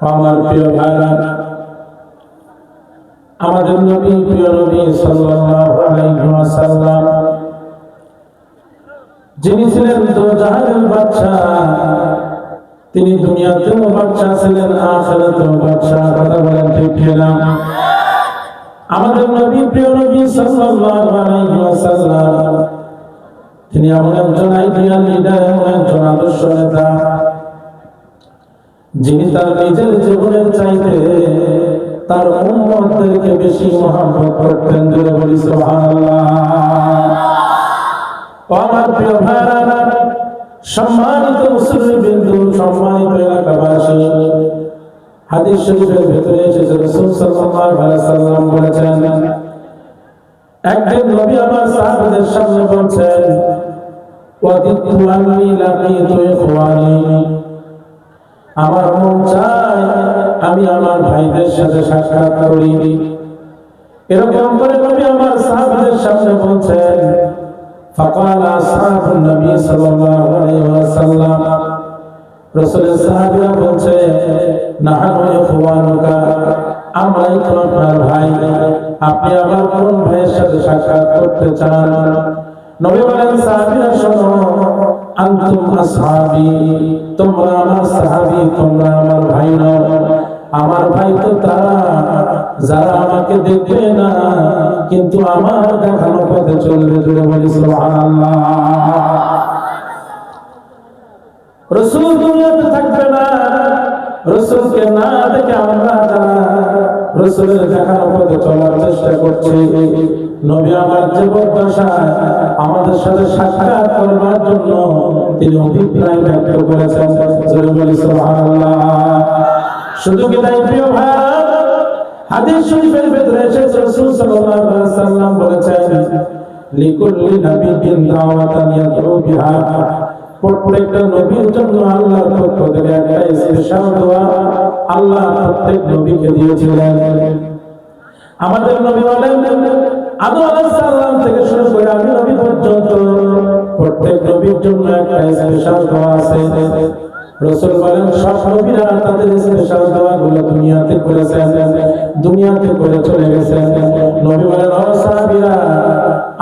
আমার প্রিয় ভাইরা, আমাদের নবী প্রিয় নবী সাল্লাল্লাহু আলাইহি ওয়াসাল্লাম যিনি ছিলেন দো জাহানের বাদশা, তিনি দুনিয়াতেও বাদশা ছিলেন, আখিরাতেও বাদশা। কথা বলেন ঠিক কিনা? আমাদের নবী প্রিয় নবী সাল্লাল্লাহু আলাইহি ওয়াসাল্লাম তিনি এমন একজন আইডিয়াল লিডার, এমন একজন আদর্শ নেতা, যিনি তার নিজের জীবনের চাইতে তার উম্মতদেরকে বেশি মহব্বত করতেন। জোরে বলি সুবহানাল্লাহ। আমার প্রিয় ভাইরা, সম্মানিত মুসলিমবৃন্দ, সম্মানিত এলাকাবাসী, হাদিস শরীফের ভিতরে এসেছে রাসূল সাল্লাল্লাহু আলাইহি ওয়াসাল্লাম বলেছেন, একদিন নবী আমার সাহাবাদের সামনে বলছেন, ওয়াদিতু আন্নী লাকিতু ইখওয়ানি, আমার মন চায় আমি আমার ভাইদের সাথে সাক্ষাৎ করি। এরকম করে নবী আমার সাহাবাদের সামনে বলছেন, ফাকালা আসহাবুন নবী সাল্লাল্লাহু আলাইহি ওয়াসাল্লাম, রাসূলের সাহাবীরা বলছে, নাহানু ইখওয়ানুকা, আমরাই তো আপনার ভাই, আপনি আমার কোন ভাইয়ের সাথে সাক্ষাৎ করতে চান? নবী বলেন, সাহাবীরা শোনো, আনতুম আসহাবি, তোমরা আমার সাহাবী, তোমরা আমার ভাই নও। আমার ভাই তো তারা যারা আমাকে দেখবে না কিন্তু আমার দেখানো পথে চলবে। জোরে বলি সুবহানাল্লাহ। রাসূল দুনিয়াতে থাকবে না, রাসূলকে না দেখে আমরা যারা রাসূলের দেখানো পথে চলার চেষ্টা করছি, নবী আমার জীবদ্দশায় আমাদের সাথে সাক্ষাৎ করবার জন্য তিনি অভিপ্রায় ব্যক্ত করেছেন। জোরে বলি সুবহানাল্লাহ। শুধু কি তাই প্রিয় ভাইরা, হাদিস শরীফের ভিতরে এসেছে রাসূল সাল্লাল্লাহু আলাইহি ওয়াসাল্লাম বলেছেন, লিকুল্লি নাবিয়্যিন দাওয়াতান ইয়াদউ বিহা, প্রত্যেকটা নবীর জন্য আল্লাহর পক্ষ থেকে একটা স্পেশাল দোয়া আল্লাহ প্রত্যেক নবীকে দিয়েছিলেন। আমাদের নবী বলেন, আদম আলাইহিস সালাম থেকে শুরু করে আমি নবী পর্যন্ত প্রত্যেক নবীর জন্য একটা স্পেশাল দোয়া আছে। রাসূল বলেন, সব নবীরা তাদের স্পেশাল দোয়াগুলো দুনিয়াতে করেছেন, দুনিয়াতে করে চলে গেছেন। নবী বলেন, ও সাহাবীরা,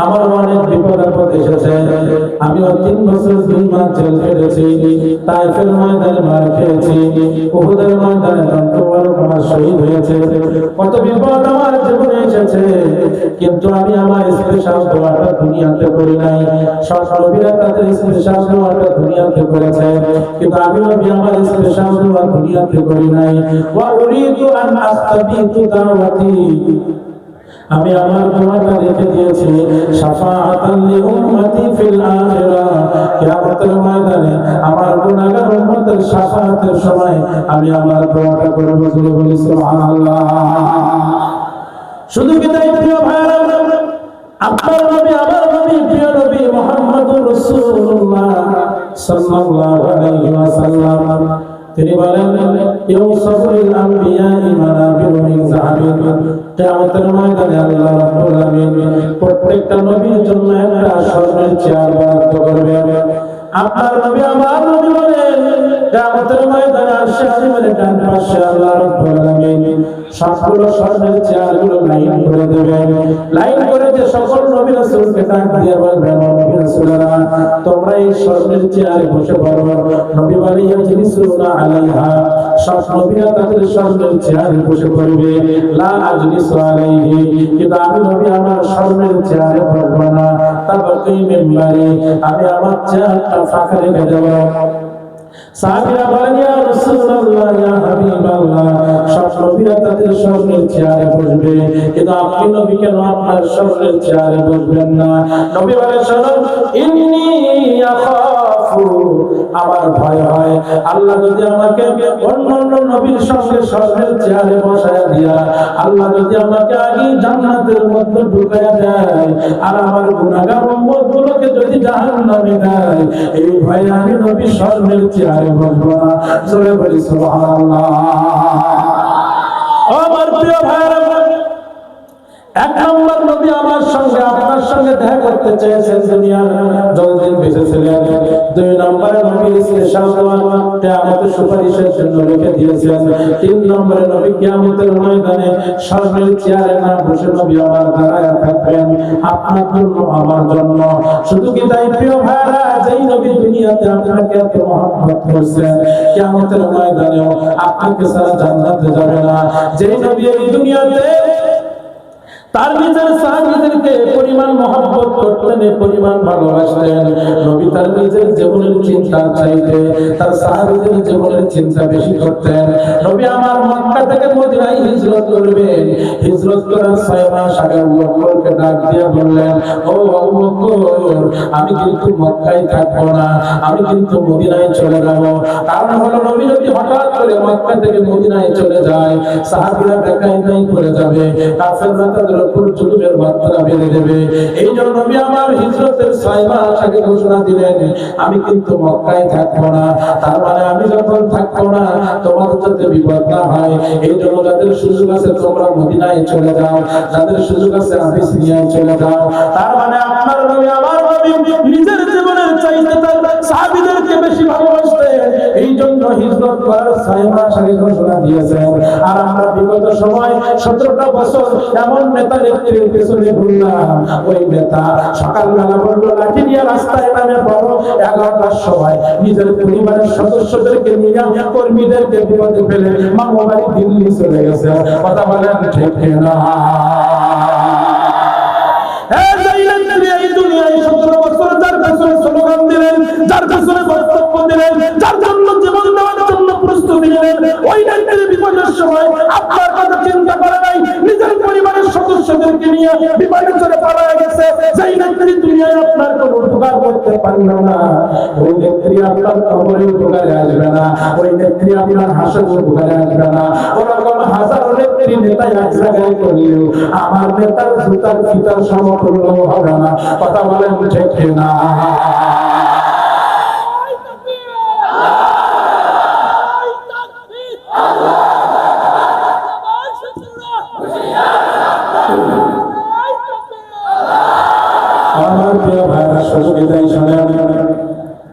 আমার অনেক বিপদ আপদ এসেছে, আমিও 3 বছর 2 মাস জেল কেটেছি, তায়েফের ময়দানে মার খেয়েছি, উহুদের ময়দানে দন্তবরক আমার শহীদ হয়েছে, কত বিপদ আমার জীবনে এসেছে, কিন্তু আমি আমার স্পেশাল দোয়াটা দুনিয়াতে করি নাই। সব নবীরা তাদের স্পেশাল দোয়াটা দুনিয়াতে করেছে, কিন্তু আমি নবী আমার স্পেশাল দোয়া দুনিয়াতে করি নাই। ওয়া উরিদু আন আস্তাবিতু দাওয়াতি, আমি আমার দোয়াটা রেখে দিয়েছি শাফাআতান লি উম্মতি ফিল আখিরাহ, কিয়ামতের ময়দানে আমার গুনাহগার উম্মতের শাফাআতের সময় আমি আমার দোয়াটা করব। বলি সুবহানাল্লাহ। শুধু কি তাই প্রিয় ভাইরা, আপনার নবী আমার নবী প্রিয় নবী মুহাম্মদুর রাসূলুল্লাহ সাল্লাল্লাহু আলাইহি ওয়াসাল্লাম তিনি বলেন, ইউসাফুল আম্বিয়া মানাবিরু মিন যাহাবিন, কিয়ামতের ময়দানে আল্লাহ রাব্বুল আলামিন প্রত্যেকটা নবীর জন্য একটা স্বর্ণের চেয়ার বরাদ্দ করবেন। আপনার নবী আমার নবী বলেন, কিয়ামতের ময়দানে আরশে আজিমের ডান পাশে আল্লাহ রাব্বুল আলামিন সবগুলো স্বর্ণের চেয়ারগুলো লাইন করে দেবেন। লাইন করে যে সকল নবী রাসূলকে ডাক দিয়ে বলবেন, নবী রাসূলরা তোমরা এই স্বর্ণের চেয়ারে বসে পড়ো। নবী বলেন, ইয়াজলিসুনা আলাইহা, সব নবীরা তাদের স্বর্ণের চেয়ারে বসে পড়বে। লা আজলিসু আলাইহি, কিন্তু আমি নবী আমার স্বর্ণের চেয়ারে বসব না। তাবাকি মিম্বারি, আমি আমার চেয়ারটা ফাঁকা রেখে দেব। সাহাবীরা বলেন, ইয়া রাসূলুল্লাহ, ইয়া হাবিবাল্লাহ, সব নবীরা তাদের স্বর্ণের চেয়ারে বসবে, কিন্তু আপনি নবী কেন আপনার স্বর্ণের চেয়ারে বসবেন না? নবী বলেন, শোনো, ইন্নী আখাফু, আমার ভয় হয় আল্লাহ যদি আমাকে অন্যান্য নবীর সঙ্গে স্বর্ণের চেয়ারে বসায় দিয়া আল্লাহ যদি আমাকে আগে জান্নাতের মধ্যে ঢুকায়া দেয় আর আমার গুনাহগার উম্মতগুলোকে যদি জাহান্নামে দেয়, এই ভয়ে আমি নবী স্বর্ণের চেয়ারে বসবো না। জোরে বলি সুবহানাল্লাহ। আমার প্রিয় ভাইরা, এক নম্বর নবী আমার সঙ্গে আপনার সঙ্গে দেখা করতে চেয়েছেন দুনিয়ার যতদিন বেঁচে ছিলেন। দুই নম্বরে নবী স্পেশাল দোয়া কিয়ামতের সুপারিশের জন্য রেখে দিয়েছেন। তিন নম্বরে নবী কিয়ামতের ময়দানে স্বর্ণের চেয়ারে না বসে নবী আমার দাঁড়ায় থাকবেন আপনার জন্য আমার জন্য। শুধু কি তাই প্রিয় ভাইরা, যেই নবী দুনিয়াতে আপনাকে এত মহব্বত করছেন কিয়ামতের ময়দানেও আপনাকে ছাড়া জান্নাতে যাবে না। যেই নবী এই দুনিয়াতে তার নিজের সাহাবীদেরকে পরিমাণ মহব্বত করতেন, পরিমাণ ভালোবাসতেন, নবী তার নিজের জীবনের চিন্তা চাইতে তার সাহাবীদের জীবনের চিন্তা বেশি করতেন। নবী আমার মক্কা থেকে মদিনায় হিজরত করবেন, হিজরত করার 6 মাস আগে আবু বকরকে ডাক দিয়ে বললেন, ও আবু বকর, আমি কিন্তু মক্কায় থাকবো না, আমি কিন্তু মদিনায় চলে যাব। কারণ হলো নবী যদি হঠাৎ করে মক্কা থেকে মদিনায় চলে যায় সাহাবীরা একাই করে যাবে, কাফেররা তাদের উপর জুলুমের মাত্রা বেড়ে দেবে। এই জন্য নবী আমার হিজরতের 6 মাস আগে ঘোষণা দিলেন, আমি কিন্তু মক্কায় থাকবো না। তার মানে আমি যখন থাকবো না তোমাদের যাতে বিপদ না হয়, এই জন্য যাদের সুযোগ আছে তোমরা মদিনায় চলে যাও, যাদের সুযোগ আছে আবিসিনিয়ায় চলে যাও। তার মানে আপনার নবী আমার নবী নিজের জীবনের চাইতে তার সাহাবীদেরকে বেশি ভালোবাসতেন, এই জন্য হিজরত করার 6 মাস আগে ঘোষণা দিয়েছেন। আর আমরা বিগত সময় 17টা বছর এমন নেতা নেত্রীর পেছনে ঘুরলাম, ওই নেতা সকালবেলা বললো লাঠি নিয়ে রাস্তায় নামে পড়ো, 11টার সময় নিজের পরিবারের সদস্যদেরকে নিয়ে কর্মীদেরকে বিপদে ফেলে মামা বাড়ি দিল্লি চলে গেছে। কথা বলেন ঠিক না? এই দুনিয়ায় 17 বছর যার পেছনে স্লোগান দিলেন, যার পেছনে বক্তব্য দিলেন, যার জন্য জীবন দেওয়ার জন্য প্রস্তুতি নিলেন, ওই নেত্রী বিপদের সময় আপনার কথা চিন্তা করে নাই, নিজের পরিবারের সদস্যদেরকে নিয়ে বিমানে চড়ে পালায় গেছে। যেই নেত্রী দুনিয়ায় আপনার কোনো উপকার করতে পারল না, ওই নেত্রী আপনার কবরের উপকারে আসবে না, ওই নেত্রী আপনার হাসরের উপকারে আসবে না। ওরকম হাজারো নেত্রী নেতা এক জায়গায় করলেও আমার নেতার জুতার ফিতার সমতুল্য হবে না। কথা বলেন ঠিক না?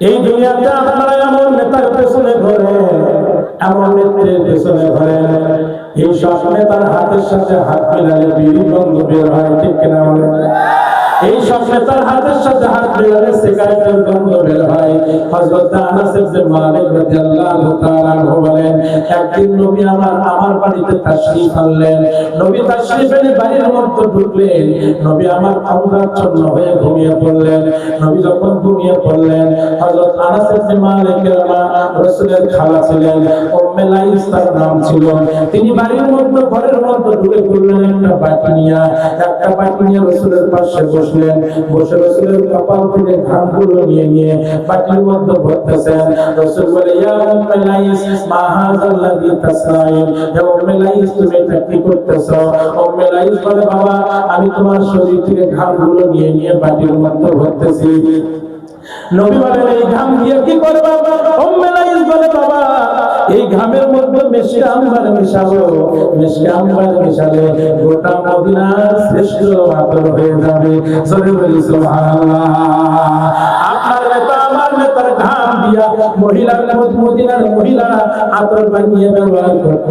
এই দুনিয়াতে আপনারা এমন নেতার পেছনে ঘোরে, এমন নেত্রীর পেছনে ঘোরে, এই সব নেতার হাতের সাথে হাত মিলালে বিড়ি গন্ধ বের হয়, ঠিক কিনা বলেন? এই সব নেতার হাতের সাথে হাত মিলালে সিগারেটের গন্ধ বের হয়। হযরত আনাস ইবনে মালিক রাদিয়াল্লাহু তাআলা আনহু বলেন, একদিন নবী আমার বাড়িতে তাশরীফ আনলেন। নবী তাশরীফ এনে বাড়ির মধ্যে ঢুকলেন, নবী আমার অঙ্গাচ্ছন্ন হয়ে ঘুমিয়ে পড়লেন। নবী যখন ঘুমিয়ে পড়লেন, হযরত আনাস ইবনে মালিকের মা রাসূলের খালা ছিলেন, উম্মে লাইস তার নাম ছিল। তিনি বাড়ির মধ্যে ঘরের মধ্যে ঢুকে পড়লেন, একটা বাটি নিয়ে রাসূলের পাশে বসলেন, বসে রাসূলের কপাল থেকে ঘামগুলো নিয়ে বাটির মধ্যে ভরতেছেন। রাসূল বলে, ইয়া উম্মে লাইস মা হাযাল্লাযী তাসনাইন, হে উম্মে লাইস তুমি এটা কি করতেছো? উম্মে লাইস বলে, বাবা আমি তোমার শরীর থেকে ঘামগুলো নিয়ে বাটির মধ্যে ভরতেছি। নবী বলেন, এই ঘাম দিয়ে কি করবা? উম্মে লাইস বলে, বাবা এই ঘামের মধ্যে মিষ্টি আম্বার মিশাবো, মিষ্টি আম্বার মিশালে গোটা মদিনার শ্রেষ্ঠ আতর হয়ে যাবে। জোরে বলি সুবহানাল্লাহ। আপনার নেতা আমার নেতার ঘাম দিয়া মদিনার মহিলারা আতর বানিয়ে ব্যবহার করত।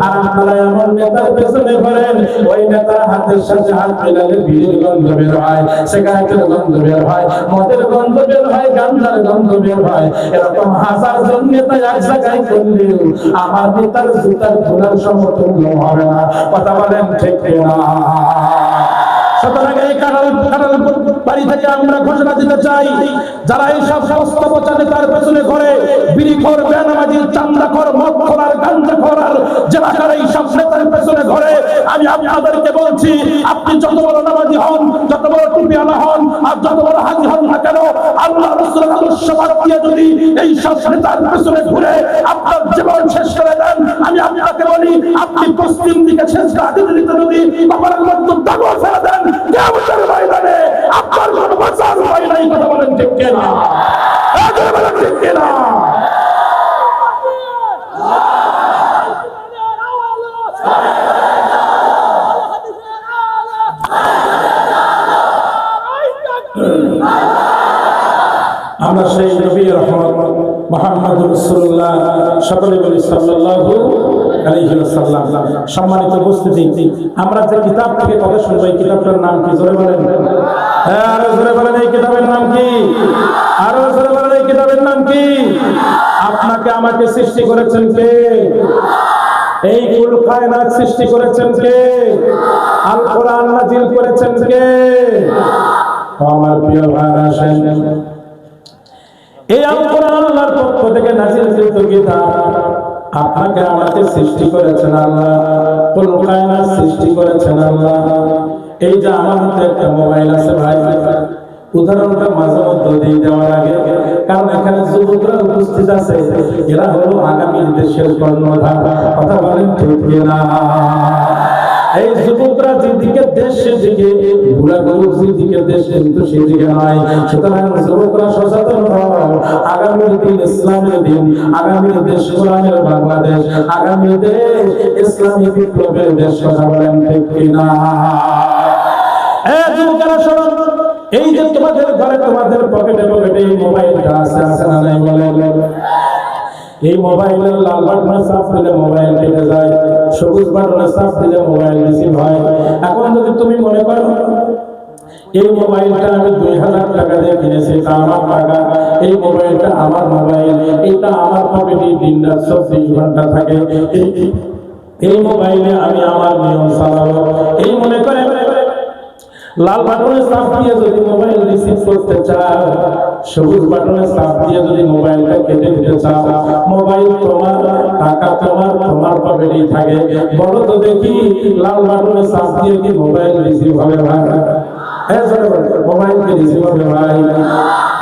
আর আপনারা এমন নেতার পেছনে ঘোরেন, ওই নেতার হাতের সাথে হাত মিলালে বিড়ির গন্ধ বের হয়, সিগারেটের গন্ধ বের হয়, মদের গন্ধ বের হয়, গাঞ্জার গন্ধ বের হয়। এরকম হাজার জন নেতা এক জায়গায় করলেও আমার নেতার জুতার ধুলার সমতুল্য হবে না। কথা বলেন ঠিক না? সুতরাং এই কাঁঠাল বাড়ি থেকে আমরা ঘোষণা দিতে চাই, যারা এই সব সমস্ত পচা নেতার পেছনে ঘরে বিড়িখোর, বেনামাজি, চান্দাখোর, মদখোর আর গাঞ্জাখোর আর জেনাখোর এই সব নেতার পেছনে ঘরে, আমি আপনাদেরকে বলছি, আপনি যত বড় নামাজি হন, যত বড় টুপিওয়ালা হন আর যত বড় হাজি হন না কেন, আল্লাহ রাসূলের আদর্শ বাদ দিয়ে যদি এই সব নেতার পেছনে ঘুরে আপনার জীবন শেষ করে দেন, আমি আপনাকে বলি, আপনি পশ্চিম দিকে শেষটা দিতে দিতে যদি কপালের মধ্যে দাগ ফেলে দেন, কিয়ামতের ময়দানে আপনার কোনো বাঁচার উপায় নাই। কথা বলেন ঠিক কিনা? বলেন ঠিক কিনা? আমরা সেই নবীর মুহাম্মাদুর রাসূলুল্লাহ, সকলে বলি সাল্লাল্লাহু আলাইহি ওয়াসাল্লাম। সম্মানিত উপস্থিতি, আমরা যে কিতাব থেকে কথা শুনবো, এই কিতাবটার নাম কি? জোরে বলেন। হ্যাঁ, আরো জোরে বলেন। এই কিতাবের নাম কি? আরো জোরে বলেন। এই কিতাবের নাম কি? আপনাকে আমাকে সৃষ্টি করেছেন কে? এই কুল কায়নাত সৃষ্টি করেছেন কে? আল কোরআন নাযিল করেছেন কে? আমার প্রিয় ভাইরা, আসেন, এই আল কোরআন আল্লাহর পক্ষ থেকে নাযিলকৃত কিতাব। আপনাকে আমাকে সৃষ্টি করেছেন আল্লাহ, কুল কায়নাত সৃষ্টি করেছেন আল্লাহ। এই যে আমার হাতে একটা মোবাইল আছে ভাই, উদাহরণটা মাঝে মধ্যে দিয়ে দেওয়ার আগে, কারণ এখানে যুবকরা উপস্থিত আছে, এরা হলো আগামী দেশের কর্ণধার। কথা বলেন ঠিক না? এই যুবকরা যেদিকে দেশ সেদিকে, বুড়াগুলো যেদিকে দেশ কিন্তু সেদিকে নয়। সুতরাং যুবকরা সচেতন হও, আগামী দিন ইসলামের দিন, আগামী দেশ কোরআনের বাংলাদেশ, আগামী দেশ ইসলামী বিপ্লবের দেশ। কথা বলেন ঠিক না? যুবকরা শোনো, এই যে তোমাদের ঘরে, তোমাদের পকেটে পকেটে এই মোবাইলটা আছে, আছে না নাই বলেন? এই মোবাইলের লাল বাটনে চাপ দিলে মোবাইল কেটে যায়, সবুজ বাটনে চাপ দিলে মোবাইল রিসিভ হয়। এখন যদি তুমি মনে করো এই মোবাইলটা আমি 2000 টাকা দিয়ে কিনেছি, তা আমার টাকা, এই মোবাইলটা আমার মোবাইল, এটা আমার পকেটে দিনরাত 24 ঘন্টা থাকে, এই মোবাইলে আমি আমার নিয়ম চালাবো, এই মনে করে লাল বাটনে চাপ দিয়ে যদি মোবাইল রিসিভ করতে চাও, সবুজ বাটনে চাপ দিয়ে যদি মোবাইলটা কেটে দিতে চাও, মোবাইল তোমার, টাকা তোমার, তোমার পকেটেই থাকে। বলো তো দেখি, লাল বাটনে চাপ দিয়ে কি মোবাইল রিসিভ হবে ভাই? মোবাইল কি রিসিভ হবে ভাই?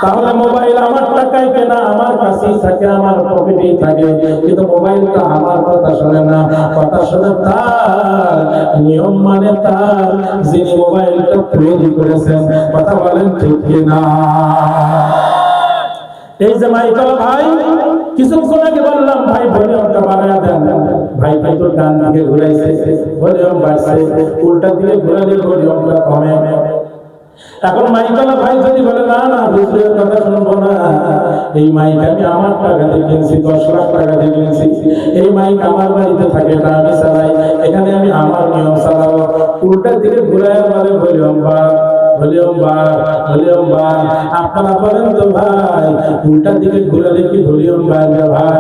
তাহলে মোবাইল আমার টাকায় কেনা, আমার কাছেই থাকে, আমার পকেটেই থাকে, কিন্তু মোবাইলটা আমার কথা শোনে না, কথা শোনে তার, নিয়ম মানে তার, যিনি মোবাইলটা তৈরি করেছেন। কথা বলেন ঠিক কিনা? এই যে মাইকেল ভাই, কিছুক্ষণ আগে বললাম ভাই ভলিউমটা বাড়ায় দেন, ভাই ভাই তো ডান দিকে ঘুরাইছে, ভলিউম বাড়ছে, উল্টা দিকে ঘুরালে ভলিউমটা কমে। এখন মাইকালা ভাই যদি বলে না না বুঝলের কথা শুনবো না, এই মাইক আমি আমার টাকা দিয়ে কিনছি, 10 লাখ টাকা দিয়ে কিনছি, এই মাইক আমার বাড়িতে থাকে, এটা আমি চালাই, এখানে আমি আমার নিয়ম চালাবো, উল্টা দিকে ঘুরায় বলে ভলিউম বাড়, ভলিউম বাড়, ভলিউম বাড়। আপনারা বলেন তো ভাই, উল্টা দিকে ঘুরালে কি ভলিউম বাড়বে ভাই?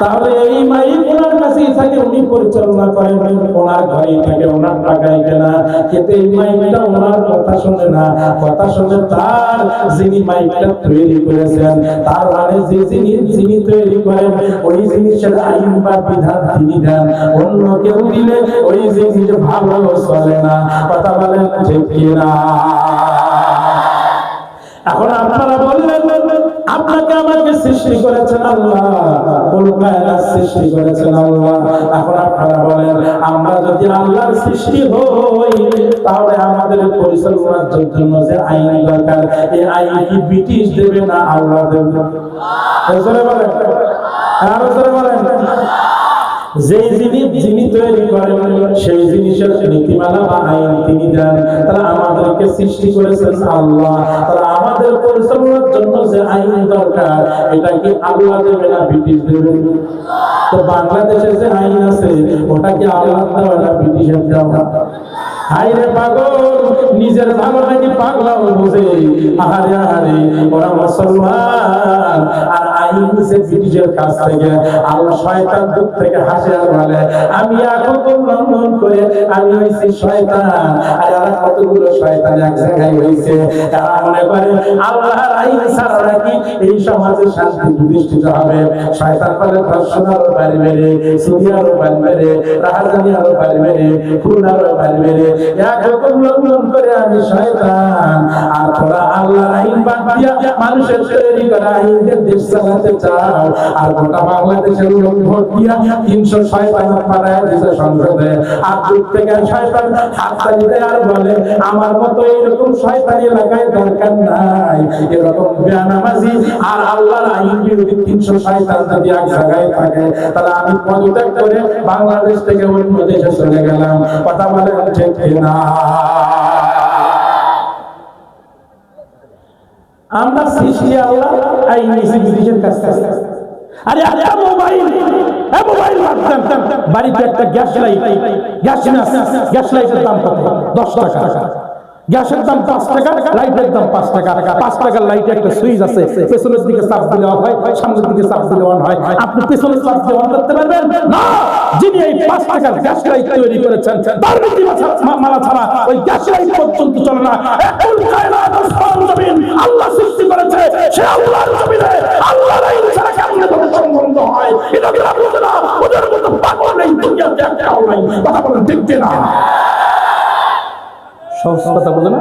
তাহলে এই মাইক ওনার কাছেই থাকে, উনি পরিচালনা করেন, ওনার ঘরেই থাকে, ওনার টাকায় কেনা, কিন্তু এই মাইকটা ওনার কথা শোনে না, কথা শোনে তার, যিনি মাইকটা তৈরি করেছেন। তার মানে যে জিনিস যিনি তৈরি করেন, ওই জিনিসের আইন বা বিধান তিনি দেন, অন্য কেউ দিলে ওই জিনিস ভালো চলে না। কথা বলেন ঠিক কিনা? এখন আপনারা বললেন আপনাকে আমাকে সৃষ্টি করেছেন আল্লাহ, কুল কায়নাত সৃষ্টি করেছেন আল্লাহ। এখন আপনারা বলেন, আমরা যদি আল্লাহর সৃষ্টি হই, তাহলে আমাদের পরিচালনার জন্য যে আইন দরকার, এই আইন কি ব্রিটিশ দেবে না আল্লাহ দেবে? জোরে বলেন, আরো জোরে বলেন। যে জিনিস যিনি তৈরি করেন, সেই জিনিসের নীতিমালা বা আইন তিনি দেন। তারা আমাদেরকে সৃষ্টি করেছেন আল্লাহ, তারা আমাদের পরিচালনার জন্য যে আইন দরকার, এটা কি আল্লাহ দেবে না ব্রিটিশ দেবে? তো বাংলাদেশে যে আইন আছে, ওটা কি আল্লাহ দেওয়া না ব্রিটিশের দেওয়া? হাইরে পাগল, নিজের ভালো নাকি পাগলাও বুঝে, আহারে আহারে, ওরা মুসলমান আর আইন নিছে ব্রিটিশের কাছ থেকে। আল্লাহ শয়তান দূর থেকে হাসে আর বলে, আমি এখন লঙ্ঘন করে আমি হইছি শয়তান, আর এরা কতগুলো শয়তান এক জায়গায় হইছে। এরা মনে করে আল্লাহর আইন ছাড়া নাকি এই সমাজে শান্তি প্রতিষ্ঠিত হবে। শয়তান বলে ধর্ষণ আরো বাড়বে রে, চুরি আরো বাড়বে রে, রাহাজানি আরো বাড়বে রে, খুন আরো বাড়বে রে, একরকম লঙ্ঘন করে আমি শয়তান। আর তোরা আল্লাহর আইন বাদ দিয়া মানুষের তৈরি করা আইনকে দেশ চালাতে চাও, আর গোটা বাংলাদেশের লোক ভোট দিয়া 300 শয়তান পাঠায় দিয়েছে সংসদে। আর দূর থেকে শয়তান হাততালি দেয় আর বলে, আমার মতো এইরকম শয়তানি এলাকায় দরকার নাই। এরকম বেনামাজি আর আল্লাহর আইন বিরোধী 300 শয়তান যদি এক জায়গায় থাকে, তাহলে আমি পদত্যাগ করে বাংলাদেশ থেকে অন্য দেশে চলে গেলাম। কথা বলেন ঠিক কিনা? আমরা সৃষ্টি আল্লাহ আই নিছি ব্রিটিশের কাছ থেকে। আরে একটা মোবাইল, এই মোবাইল বাদ দেন, বাড়িতে একটা গ্যাস লাইট, গ্যাস লাইটের দাম কত? 10 টাকা। গ্যাসের দাম 5 টাকা, লাইটের দাম 5 টাকা। 5 টাকার লাইটে একটা সুইচ আছে, পেছনের দিকে চাপ দিলে অন হয়, সামনের দিকে চাপ দিলে অন হয়। আপনি পেছনের চাপ দিয়ে অন করতে পারবেন না। যিনি এই 5 টাকার গ্যাস লাইট তৈরি করেছেন, তার মালা ছাড়া ওই গ্যাস লাইট পর্যন্ত চলে না। এখন কায়নাত আসমান জমিন আল্লাহ সৃষ্টি করেছে, সে আল্লাহর জমিনে আল্লাহর আইন ছাড়া কেমনে সম্বন্ধ হয়? এটা কি বুঝে না? ওদের মতো পাগল এই দুনিয়াতে একটাও নাই। কথা বলেন ঠিক না? সহজ কথা বলে না?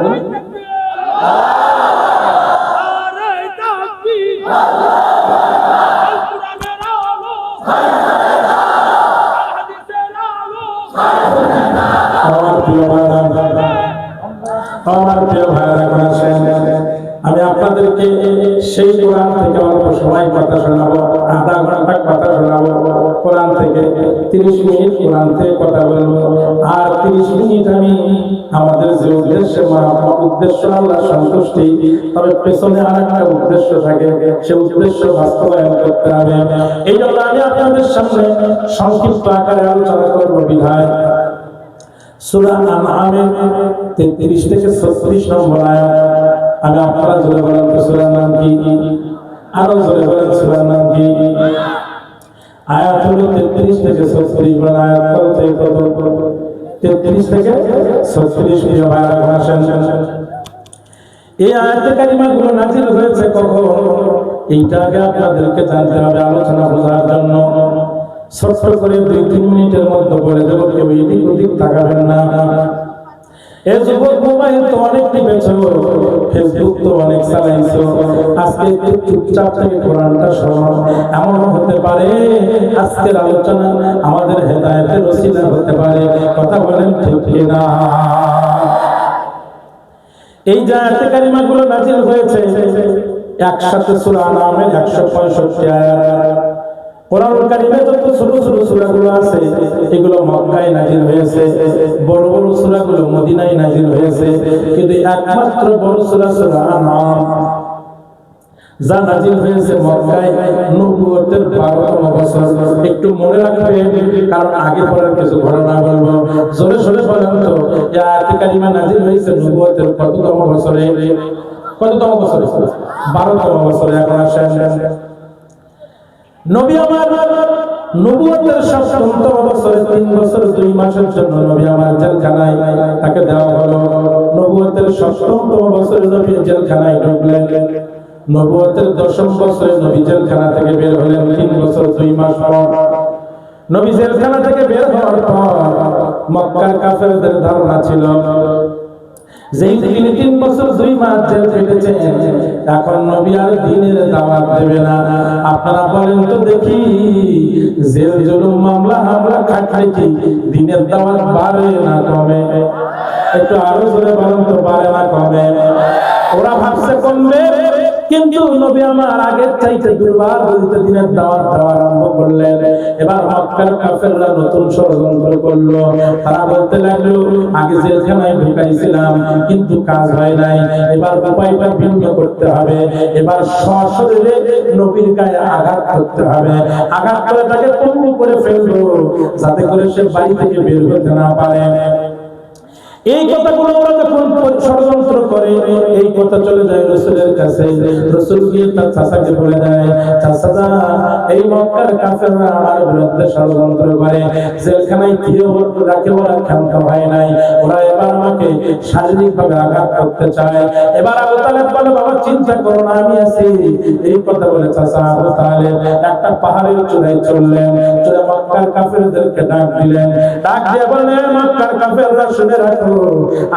আমার প্রিয় ভাইরা, আমি আপনাদেরকে সেই কোরআন থেকে অল্প সময় কথা শোনাবো, আধা ঘন্টা কথা শোনাবো। কোরআন থেকে 30 মিনিট কোরআন থেকে কথা বলবো, আর 30 মিনিট আমি আমাদের যে উদ্দেশ্য আল্লাহ সন্তুষ্টি, তবে পেছনে আর একটা উদ্দেশ্য থাকে, সে উদ্দেশ্য বাস্তবায়ন করতে হবে। এই জন্য আমি আপনাদের সামনে সংক্ষিপ্ত আকারে আলোচনা করবো। বিধায় সূরা আনআমের 33 থেকে 36 নম্বর আয়াত। আমি আপনারা জোরে বলেন তো সূরার নাম কি? আরো জোরে বলেন সূরার নাম কি? আয়াত হলো 33 থেকে 36 নম্বর আয়াত। কত? 33 থেকে 36। প্রিয় ভাইরা, আসেন, এই আয়াতে কারিমাগুলো নাযিল হয়েছে কখন, এইটা আগে আপনাদেরকে জানতে হবে আলোচনা বোঝার জন্য। ছোট্ট করে 2-3 মিনিটের মধ্যে বলে দেবো, কেউ এদিক ওদিক তাকাবেন না। এই যুবক মোবাইল তো অনেক টিপেছো, ফেসবুক তো অনেক চালাইছো, আজকে একটু চুপচাপ থেকে কোরআনটা শোনো। এমন হতে পারে আজকের আলোচনা আমাদের হেদায়েতের ওসিলা হতে পারে। কথা বলেন ঠিক না? এই যে আয়াতে কারিমাগুলো নাযিল হয়েছে একসাথে সূরা আনআমের 165 আয়াত। কোরআনুল কারীমে যত ছোট ছোট সূরাগুলো আছে এগুলো মক্কায় নাযিল হয়েছে, বড় বড় সূরাগুলো মদিনায় নাযিল হয়েছে। কিন্তু একমাত্র বড় সূরা সূরা আনআম যা নাযিল হয়েছে মক্কায় নবুয়তের 12তম বছর। একটু মনে রাখবেন, কারণ আগে পরের কিছু ঘটনা বলবো। জোরে জোরে বলেন তো, এই আয়াতে কারিমা নাযিল হয়েছে নবুয়তের কততম বছরে? কততম বছরে? 12তম বছরে। এখন আসেন, নবী আমার নবুয়তের 7তম বছরে 3 বছর 2 মাসের জন্য নবী আমার জেলখানায় তাকে দেওয়া হলো। নবুয়তের 7তম বছরে নবী জেলখানায় ঢুকলেন। নবুয়তের 10ম বছরে নবী জেলখানা থেকে বের হলেন। 3 বছর 2 মাস পর নবী জেলখানা থেকে বের হওয়ার পর মক্কার কাফেরদের ধারণা ছিল যেই তিনি 3 বছর 2 মাস জেল কেটেছেন, এখন নবী আর দ্বীনের দাওয়াত দেবে না। আপনারা বলেন তো দেখি, জেল জুলুম মামলা হামলা খাটলে কি দ্বীনের দাওয়াত বাড়ে না কমে? একটু আরো জোরে বলেন তো, বাড়ে না কমে? ওরা ভাবছে কমবে, কিন্তু নবী আমার আগের চাইতে দুর্বার বলতে দ্বীনের দাওয়াত দেওয়া আরম্ভ করলেন। এবার মক্কার কাফেররা নতুন ষড়যন্ত্র করলো। তারা বলতে লাগলো, আগে জেলখানায় ঢুকাইছিলাম কিন্তু কাজ হয় নাই, এবার উপায়টা ভিন্ন করতে হবে। এবার সশরীরে নবীর গায়ে আঘাত করতে হবে, আঘাত করে তাকে পঙ্গু করে ফেলবো, যাতে করে সে বাড়ি থেকে বের হতে না পারে। এই কথাগুলো ওরা যখন ষড়যন্ত্র করে, এই কথা চলে যায় রাসূলের কাছে। রাসূল গিয়ে তার চাচাকে বলে দেয়, চাচা, এই মক্কার কাফেররা আমার বিরুদ্ধে ষড়যন্ত্র করে, জেলখানায় দিয়ে রাখে, ওরা ক্ষান্ত হয় নাই, ওরা এবার আমাকে শারীরিকভাবে আঘাত করতে চায়। এবার আবু তালেব বলে, বাবা চিন্তা করো না, আমি আছি। এই কথা বলে চাচা আবু তালেব একটা পাহাড়ের চূড়ায় চললেন, চূড়া মক্কার কাফেরদেরকে ডাক দিলেন। ডাক দিয়ে বললেন, মক্কার কাফেররা শুনে রাখো,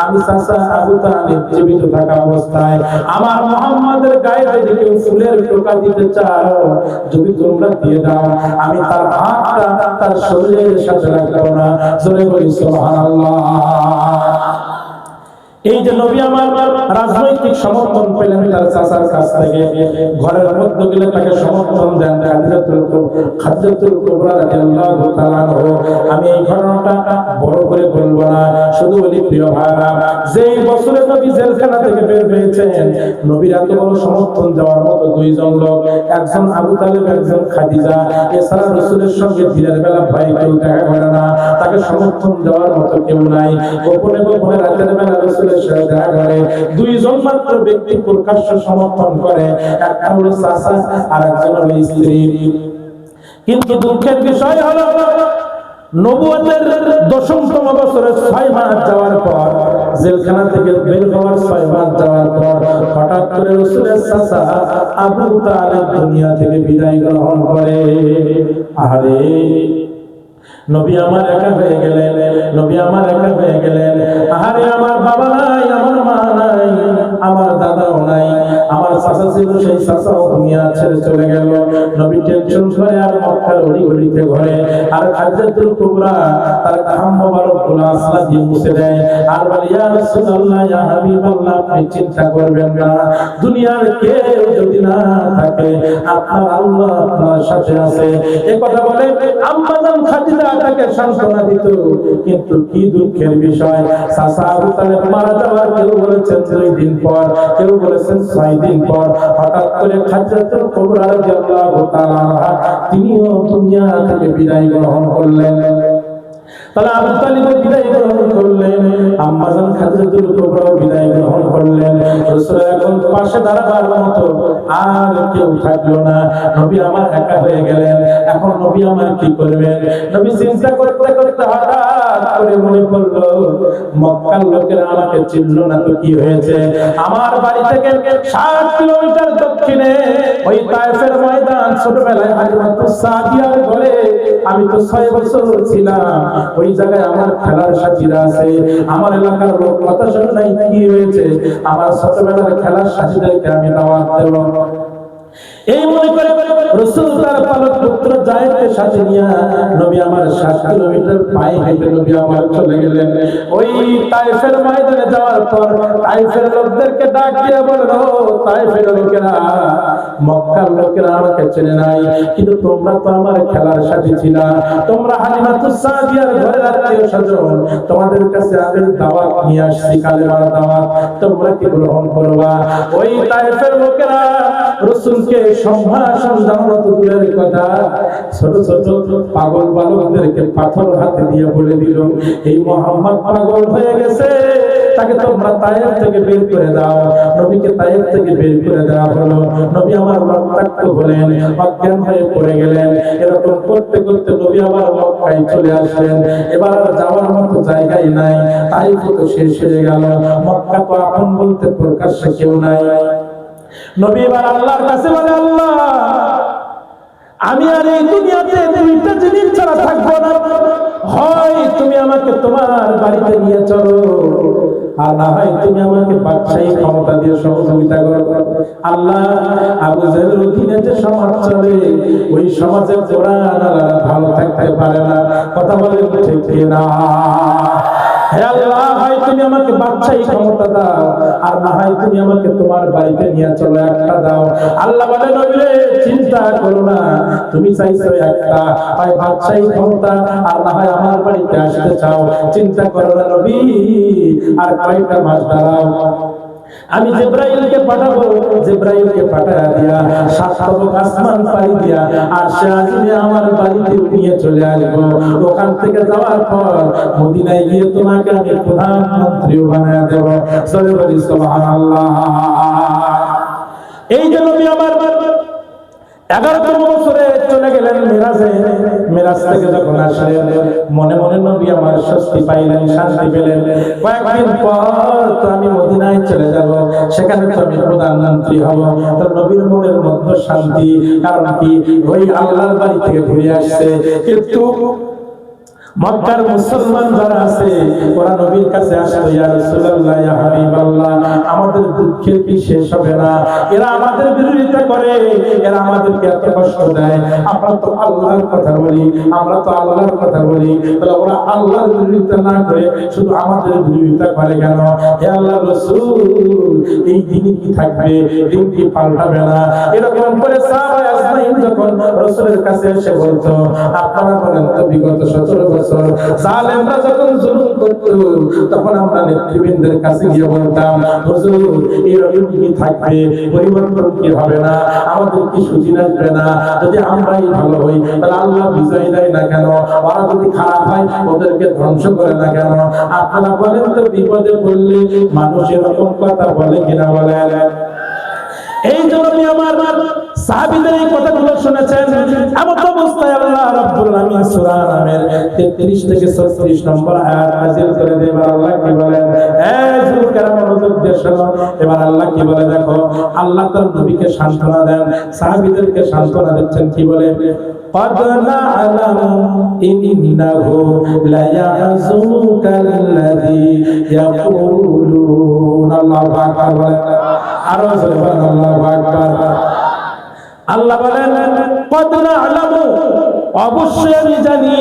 আমি চাচা আবু তালেব জীবিত থাকা অবস্থায় আমার মুহাম্মাদের গায়ে যদি কেউ ফুলের টোকা দিতে চাও, যদি তোমরা দিয়ে দাও, আমি তার হাতটা তার শরীরের সাথে রাখবো না। জোরে বলি সুবহানাল্লাহ। এই যে নবী আমার রাজনৈতিক সমর্থন পেলেন তার চাচার কাছ থেকে। ঘরের মধ্যে গেলে তাকে সমর্থন দেন খাদিজাতুল কুবরা রাদিয়াল্লাহু তাআলা আনহা। আমি এই ঘটনাটা বড় করে বলবো না, শুধু বলি প্রিয় ভাইরা, যেই বছরে নবী জেলখানা থেকে বের হয়েছেন, নবীর এত বড় সমর্থন দেওয়ার মতো দুইজন লোক, একজন আবু তালেব, একজন খাদিজা, এছাড়া রাসূলের সঙ্গে দিনের বেলা ভয় কেউ দেখা করে না, তাকে সমর্থন দেওয়ার মতো কেউ নাই। গোপনে গোপনে রাতের বেলা রাসূলের সাথে দেখা করে দুইজন মাত্র ব্যক্তি প্রকাশ্য সমর্থন করে, একটা হলো চাচা আর একজন হলো স্ত্রী। কিন্তু দুঃখের বিষয় হলো নবুয়তের 10তম বছরে 6 মাস যাওয়ার পর, জেলখানা থেকে বের হওয়ার 6 মাস যাওয়ার পর হঠাৎ করে রাসূলের চাচা আবু তালেব দুনিয়া থেকে বিদায় গ্রহণ করে। আরে নবী আমার একা হয়ে গেলেন, নবী আমার একা হয়ে গেলেন। আরে আমার বাবা নাই, আমার মা নাই, আমার দাদাও নাই, আমার চাচা ছিল, সেই চাচাও দুনিয়া ছেড়ে চলে গেল। নবী টেনশন করে আর মক্কার অলি গলিতে ঘরে আর খাদিজাতুল কুবরা তার ঘাম মোবারক গুলো আসলা দিয়ে মুছে দেয় আর বলে, ইয়া রাসূলুল্লাহ, ইয়া হাবিবাল্লাহ, আপনি চিন্তা করবেন না, দুনিয়ার কেউ যদি না থাকে আপনার আল্লাহ আপনার সাথে আছে। এই কথা বলে আম্মা জান খাদিজা তাকে সান্ত্বনা দিত। কিন্তু কি দুঃখের বিষয়, চাচা আবু তালেব মারা যাওয়ার কেউ বলেছেন 2 দিন পর, কেউ বলেছেন 6 দিন পর, হঠাৎ করে খাদিজাতুল কুবরা রাদিয়াল্লাহু তাআলা আনহা তিনিও দুনিয়া থেকে বিদায় গ্রহণ করলেন। তাহলে আবু তালিব বিদায় গ্রহণ করলেন, আম্মা জান খাদিজাতুল কুবরা বিদায় গ্রহণ করলেন। রাসূল এখন পাশে দাঁড়াবার মতো আর কেউ থাকলো না, নবী আমার একা হয়ে গেলেন। এখন নবী আমার কি করবেন? নবী চিন্তা করতে করতে হঠাৎ করে মনে পড়লো, মক্কার লোকেরা আমাকে চিনলো না তো কি হয়েছে? আমার বাড়ি থেকে 60 কিলোমিটার দক্ষিণে ওই তায়েফের ময়দান, ছোটবেলায় হালিমাতুস সাদিয়ার ঘরে আমি তো 6 বছর ছিলাম, ওই জায়গায় আমার খেলার সাথীরা আছে। আমার এলাকার লোক কথা শুনে নাই, কি হয়েছে? আমার ছোটবেলার খেলার সাথীদেরকে আমি দাওয়াত দেব। এই মনে করে রাসূল তার পালক পুত্র যায়েদকে সাথে নিয়ে নবী আমার 7 কিলোমিটার পায়ে হেঁটে নবী আমার চলে গেলেন। ওই তায়েফের ময়দানে যাওয়ার পর তায়েফের লোকদেরকে ডাক দিয়ে বলল, তায়েফের লোকেরা, মক্কার লোকেরা আমাকে চেনে নাই, কিন্তু তোমরা তো আমার খেলার সাথী ছিলা, তোমরা হালিমাতুস সাদিয়ার ঘরের আত্মীয়-স্বজন, তোমাদের কাছে আগে দাওয়াত নিয়ে আসছি, কালেমার দাওয়াত, তোমরা কি গ্রহণ করবা? ওই তায়েফের লোকেরা রাসূলকে সম্ভাষণ জানানো তো দূরের কথা, ছোট ছোট পাগল বালকদেরকে পাথর হাতে দিয়ে বলে দিল, এই মুহাম্মদ পাগল হয়ে গেছে, তাকে তোমরা তায়েফ থেকে বের করে দাও। নবীকে তায়েফ থেকে বের করে দেওয়া হলো। নবী আমার রক্তাক্ত হলেন, অজ্ঞান হয়ে পড়ে গেলেন। এরকম করতে করতে নবী আবার মক্কায় চলে আসলেন। এবার আর যাওয়ার মতো জায়গায় নাই, তায়েফ তো শেষ হয়ে গেল, মক্কা তো আপন বলতে প্রকাশ্যে কেউ নাই। নবী এবার আল্লাহর কাছে বলে, আল্লাহ, আমি আর এই দুনিয়াতে 2টা জিনিস ছাড়া থাকবো না, হয় তুমি আমাকে তোমার বাড়িতে নিয়ে চলো, আর না হয় তুমি আমাকে বাদশাহী ক্ষমতা দিয়ে সহযোগিতা করো। আল্লাহ, আবু জাহেলের অধীনে যে সমাজ চলে, ওই সমাজে কোরআন আলাদা ভালো থাকতে পারে না। কথা বলেন ঠিক কিনা? হে আল্লাহ, হয় তুমি আমাকে বাদশাহী ক্ষমতা দাও, আর না হয় তুমি আমাকে তোমার বাড়িতে নিয়ে চলো, একটা দাও। আল্লাহ বলে, নবী রে, চিন্তা করো না, তুমি চাইছো একটা, হয় বাদশাহী ক্ষমতা, আর না হয় আমার বাড়িতে আসতে চাও। চিন্তা করো না নবী, আর কয়েকটা মাস দাঁড়াও, আমি জিবরাইলকে পাঠাবো, জিবরাইলকে পাঠায়া দিয়া 7 তবক আসমান পাড়ি দিয়া আর সে আজিমে আমার বাড়িতে নিয়ে চলে আসবো। ওখান থেকে যাওয়ার পর মদিনায় গিয়ে তোমাকে আমি প্রধানমন্ত্রীও বানায়া দেব। চলে বলি সুবহানাল্লাহ। এই যে নবী আমার 11তম বছরে চলে গেলেন মিরাজে। মিরাজ থেকে যখন আসলেন, মনে মনে নবী আমার স্বস্তি পাইলেন, শান্তি পেলেন। কয়েকদিন পর তো আমি মদিনায় চলে যাব, সেখানে তো আমি প্রধানমন্ত্রী হব। তো নবীর মনের মধ্যে শান্তি, কারণ কি, ওই আল্লাহর বাড়ি থেকে ঘুরে আসছে। কিন্তু মক্কার মুসলমান যারা আছে, ওরা নবীর কাছে আসলো, ইয়া রাসূলুল্লাহ, ইয়া হাবিবাল্লাহ, আমাদের দুঃখের কি শেষ হবে না? এরা আমাদের বিরোধিতা করে, এরা আমাদেরকে এত কষ্ট দেয়। আমরা তো আল্লাহর কথা বলি, আমরা তো আল্লাহর কথা বলি, তাহলে ওরা আল্লাহর বিরোধিতা না করে শুধু আমাদের বিরোধিতা করে কেন? হে আল্লাহর রাসূল, এই দিন কি থাকবে? দিন কি পাল্টাবে না? এরকম করে সাহাবা আজমাইন যখন রাসূলের কাছে এসে বলতো, আপনারা বলেন তো বিগত 17 বছর জালেমরা যখন জুলুম করত তখন আমরা নেতৃবৃন্দের কাছে গিয়ে বলতাম, হুজুর এরকম কি থাকবে, পরিবর্তন কি হবে না, আমাদের কি সুদিন আসবে না, যদি আমরাই ভালো হই তাহলে আল্লাহ বিজয় দেয় না কেন, ওরা যদি খারাপ হয় ওদেরকে ধ্বংস করে না কেন? আপনারা বলেন তো, বিপদে পড়লে মানুষ এরকম কথা বলে কিনা বলেন? এই জন্য আমার সাহাবীদের এই কথাগুলো শুনেছেন। এমন অবস্থায় আল্লাহ রাব্বুল আলামিন সূরা নামের 33 থেকে 36 নম্বর আয়াত নাযিল করে দেন। আল্লাহ কি বলেন? যুবকেরা মনোযোগ দিয়ে শোনো। এবার আল্লাহ কি বলে দেখো। আল্লাহ তার নবীকে সান্ত্বনা দেন, সাহাবীদেরকে সান্ত্বনা দিচ্ছেন। কি বলে? قد نعلم إنه ليحزنك الذي يقولون الله أكبر আরো জোরে আল্লাহু আকবার। আল্লাহ বলেন قد نعلم, অবশ্যই আমি জানি,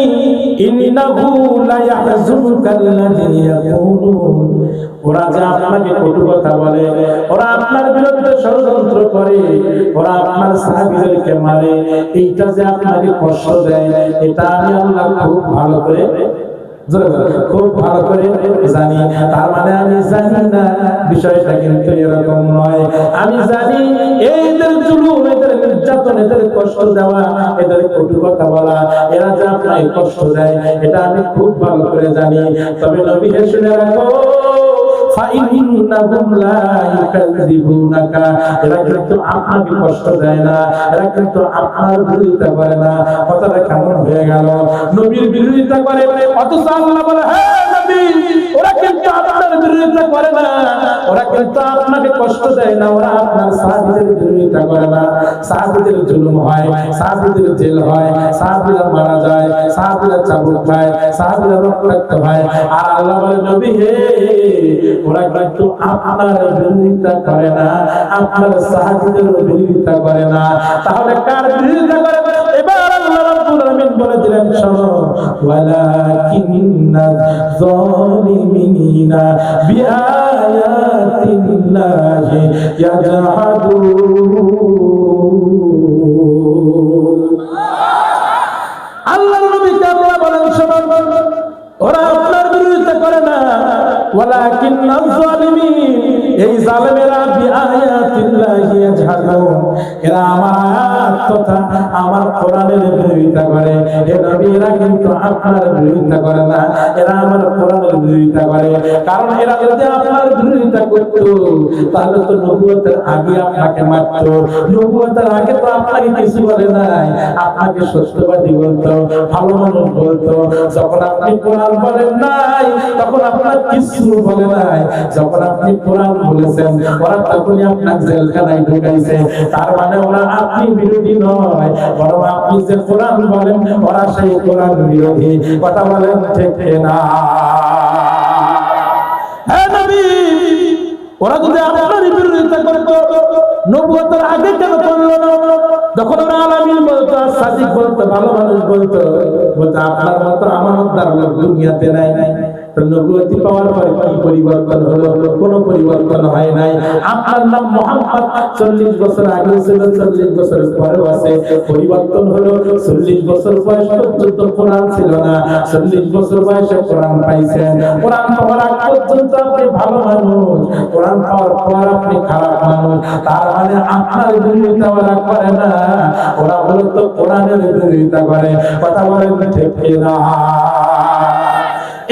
ইন্নাহু লায়াহযুনুকা আল্লাযী ইয়াকুলুন, ওরা যে আপনাকে কটু কথা বলে, ওরা আপনার বিরুদ্ধে ষড়যন্ত্র করে, ওরা আপনার সাহাবীদেরকে মারে, এইটা যে আপনাকে কষ্ট দেয় এটা আমি আল্লাহ খুব ভালো করে জানি। তার মানে আমি জানি না বিষয়টা কিন্তু এরকম নয়। আমি জানি এদের জুলুম, এদের নির্যাতন, এদের কষ্ট দেওয়া, এদের কটু কথা বলা, এরা যে আপনাকে কষ্ট দেয় এটা আমি খুব ভালো করে জানি। তবে নবী শুনে রাখো, ফাইন্নাহুম লা ইউকাযযিবুনাকা, এরা কিন্তু আপনাকে কষ্ট দেয় না, এরা কিন্তু আপনার বিরোধিতা করে না। কথাটা কেমন হয়ে গেল? নবীর বিরোধিতা করে, অথচ আল্লাহ বলে হ্যাঁ নবী, ওরা কিন্তু আপনার বিরোধিতা করে না, ওরা কিন্তু আপনাকে কষ্ট দেয় না, ওরা আপনার সাহাবীদের বিরোধিতা করে না। সাহাবীদের জুলুম হয়, সাহাবীদের জেল হয়, সাহাবীরা মারা যায়, সাহাবীরা চাবুক খায়, সাহাবীরা রক্তাক্ত হয়। আর আল্লাহ বলে নবী হে, ওরা কিন্তু আপনার বিরোধিতা করে না, আপনার সাহাবীদের বিরোধিতা করে না। তাহলে কার বিরোধিতা করে? এবার আল্লাহ রাব্বুল আলামিন বলে দিলেন শোনো, ওয়ালাকিন্নায যালিমিনা বিআয়াতিল্লাহি ইয়াজহাদুন। আল্লাহর নবীকে আল্লাহ বলেন শোনো, ওরা আপনার বিরোধিতা করে না, ওয়ালাকিন্নায যালিমিন, এই জালেমেরা বিআয়াতিল্লাহি ইয়াজহাদুন, এরা আমার আয়াত তথা আমার কোরআনের বিরোধিতা করে। এ নবী, এরা কিন্তু আপনার বিরোধিতা করে না, এরা আমার কোরআনের বিরোধিতা করে। কারণ এরা যদি আপনার বিরোধিতা করত তাহলে তো নবুয়তের আগে আপনাকে মারত, নবুয়তের আগে তো আপনাকে কিছু বলে নাই, আপনাকে সত্যবাদী বলতো, ভালো মানুষ বলতো। যখন আপনি কোরআন বলেন নাই তখন আপনার কিছু বলে নাই, যখন আপনি কোরআন বলেছেন ওরা তখনই আপনার জেলখানায় ঢুকাইছে। তার মানে ওরা আপনি বিরোধী নয়, বরং আপনি যে কোরআন বলেন ওরা সেই কোরআন বিরোধী। কথা বলেন ঠিক না? হ্যাঁ নবী, ওরা যদি আপনার বিরোধিতা করতো নবুয়তের আগে কেন করলো না? যখন ওরা আলামিন বলতো, সাদিক বলতো, ভালো মানুষ বলতো, আপনার মতো আমানতদার লোক দুনিয়াতে নাই। নবুয়তি পাওয়ার পরে কি পরিবর্তন হলো? কোনো পরিবর্তন হয় নাই। আপনার নাম মুহাম্মদ 40 বছর আগে ছিল, 40 বছর পরেও আছে। পরিবর্তন হলো 40 বছর বয়স পর্যন্ত কোরআন ছিল না, 40 বছর বয়সে কোরআন পাইছেন। কোরআন পাওয়ার আগ পর্যন্ত আপনি ভালো মানুষ, কোরআন পাওয়ার পর আপনি খারাপ মানুষ। তার মানে আপনার বিরোধিতা ওরা করে না, ওরা মূলত কোরআনের বিরোধিতা করে। কথা বলেন ঠিক না?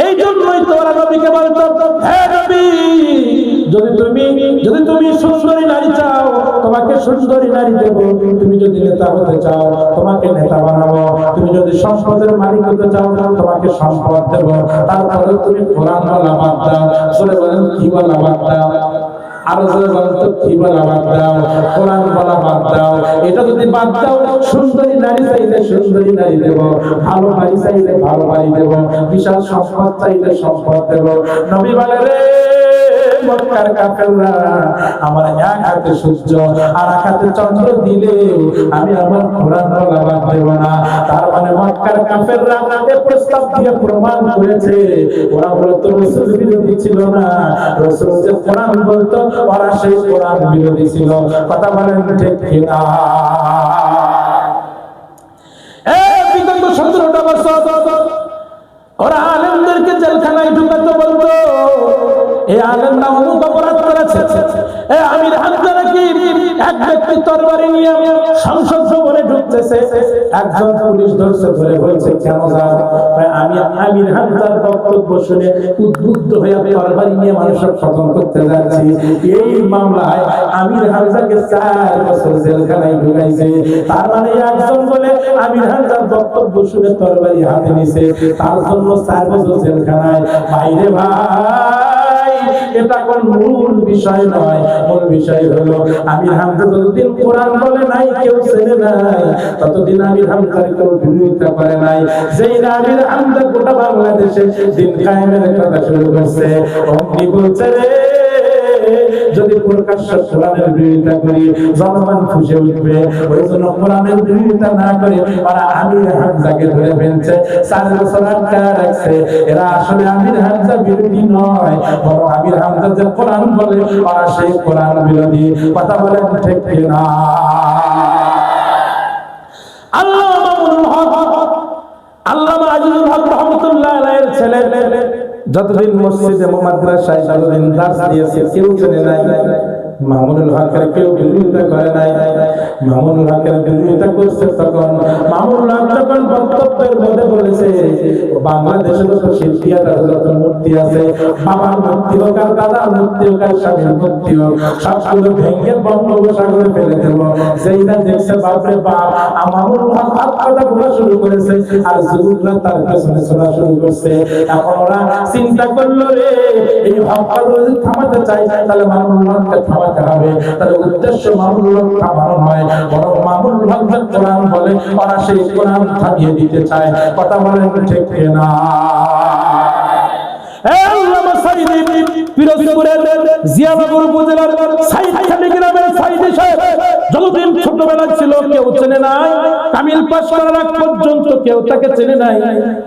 এই জন্যই তো ওরা নবীকে বলতো, হে নবী, যদি তুমি সুন্দরী নারী চাও তোমাকে সুন্দরী নারী দেব, তুমি যদি নেতা হতে চাও তোমাকে নেতা বানাবো, তুমি যদি সম্পদের মালিক হতে চাও তোমাকে সম্পদ দেব। তারপরে তুমি কোরআন বলা বাদ দাও। বলে বলেন কি বলা বাদ দাও? আরো জোরে বলেন তো, কি বলা বাদ দাও? কোরআন বলা বাদ দাও। এটা যদি বাদ দাও, সুন্দরী নারী চাইলে সুন্দরী নারী দেব, ভালো বাড়ি চাইলে ভালো বাড়ি দেব, বিশাল সম্পদ চাইলে সম্পদ দেব। নবী বলে রে মক্কার কাফেররা, আমার এক হাতে সূর্য আর এক হাতে চন্দ্র দিলে আমি আমার কোরআন বলা বাদ দেব না। তার মানে মক্কার কাফেররা এই প্রস্তাব দিয়ে প্রমাণ করেছে ওরা মূলত রাসূল বিরোধী ছিল না, রাসূল যে কোরআন বলতো ওরা সেই কোরআন বিরোধী ছিল। কথা বলেন ঠিক কিনা? বিগত 17টা বছর ওরা আলেমদেরকে জেলখানায় ঢুকাতে বলতো, এই আলেমরা অমুক অপরাধ করেছে। আমির হামজা নাকি এক ব্যক্তি তরবারি নিয়ে সংসদ ভবনে ঢুকতেছে, একজন পুলিশ ধরছে, ধরে বলছে কেন যাও? আমি আমির হামজার বক্তব্য শুনে উদ্বুদ্ধ হয়ে তরবারি নিয়ে মানুষের খতম করতে যাচ্ছি। এই মামলায় আমির হামজাকে 4 বছর জেলখানায় ঢুকাইছে। তার মানে একজন বলে আমির হামজার বক্তব্য শুনে তরবারি হাতে নিছে, তার জন্য 4 বছর জেলখানায়। বাইরে ভাই, এটা কোন মূল বিষয় নয়। মূল বিষয় হলো আমির হামজা যতদিন কোরআন বলে নাই, কেউ চেনে নাই, ততদিন আমির হামজার কেউ বিরোধিতা করে নাই। যেই আমির হামজা গোটা বাংলাদেশে দিন কায়েমের কথা শুরু করছে, অমনি বলছে রে, যদি প্রকাশ্য কোরআনের বিরোধিতা করি জনগণ খুশি উঠবে। ওই জন্য কোরআনের বিরোধিতা না করে ওরা আমির হামজাকে ধরে ফেলছে, 4 বছর আটকা রাখছে। এরা আসলে আমির হামজা বিরোধী নয়, বরং আমির হামজা যে কোরআন বলে ওরা সেই কোরআন বিরোধী। কথা বলেন ঠিক কিনা? আল্লামা মামুনুল হক, আল্লামা আজিজুল হক রহমাতুল্লাহ আলাইহির ছেলে যতদিন মসজিদে মাদ্রাসায় যতদিন দার্স দিয়েছে, কেউ চেনে নাই। মামুনুল হকের কেউ বিরোধিতা করে নাই। মামুনুল হকের বিরোধিতা করছে তখন মামুনুল হক যখন বক্তব্যের মধ্যে বলেছে, বাংলাদেশে যত শিল্পীয়ার যত মূর্তি আছে, বাবার মূর্তি হোক আর দাদার মূর্তি হোক আর স্বামীর মূর্তি হোক, সবগুলো ভেঙে বঙ্গোপসাগরে ফেলে দেবো। সেইটা দেখছে বাপরে বাপ, মামুনুল হক হাত কথা বলা শুরু করেছে, আর যুবকরা তার পেছনে চলা শুরু করছে। এখন ওরা চিন্তা করলো, রে এই হকটা যদি থামাতে চাই তাহলে মামুনুল হককে থামাতে হবে। তাহলে উদ্দেশ্য মামুনুল হক থামানো নয়, বরং মামুনুল হক যে কোরআন বলে ওরা সেই কোরআন থামিয়ে দিতে চায়। কথা বলেন ঠিক কিনা? আল্লামা সাইদি পিরোজপুরের জিয়ানগর উপজেলার সাইদখালী গ্রামের সাইদি সাহেব যতদিন ছোটবেলা ছিল কেউ চেনে নাই, কামিল পাস করার আগ পর্যন্ত কেউ তাকে চেনে নাই।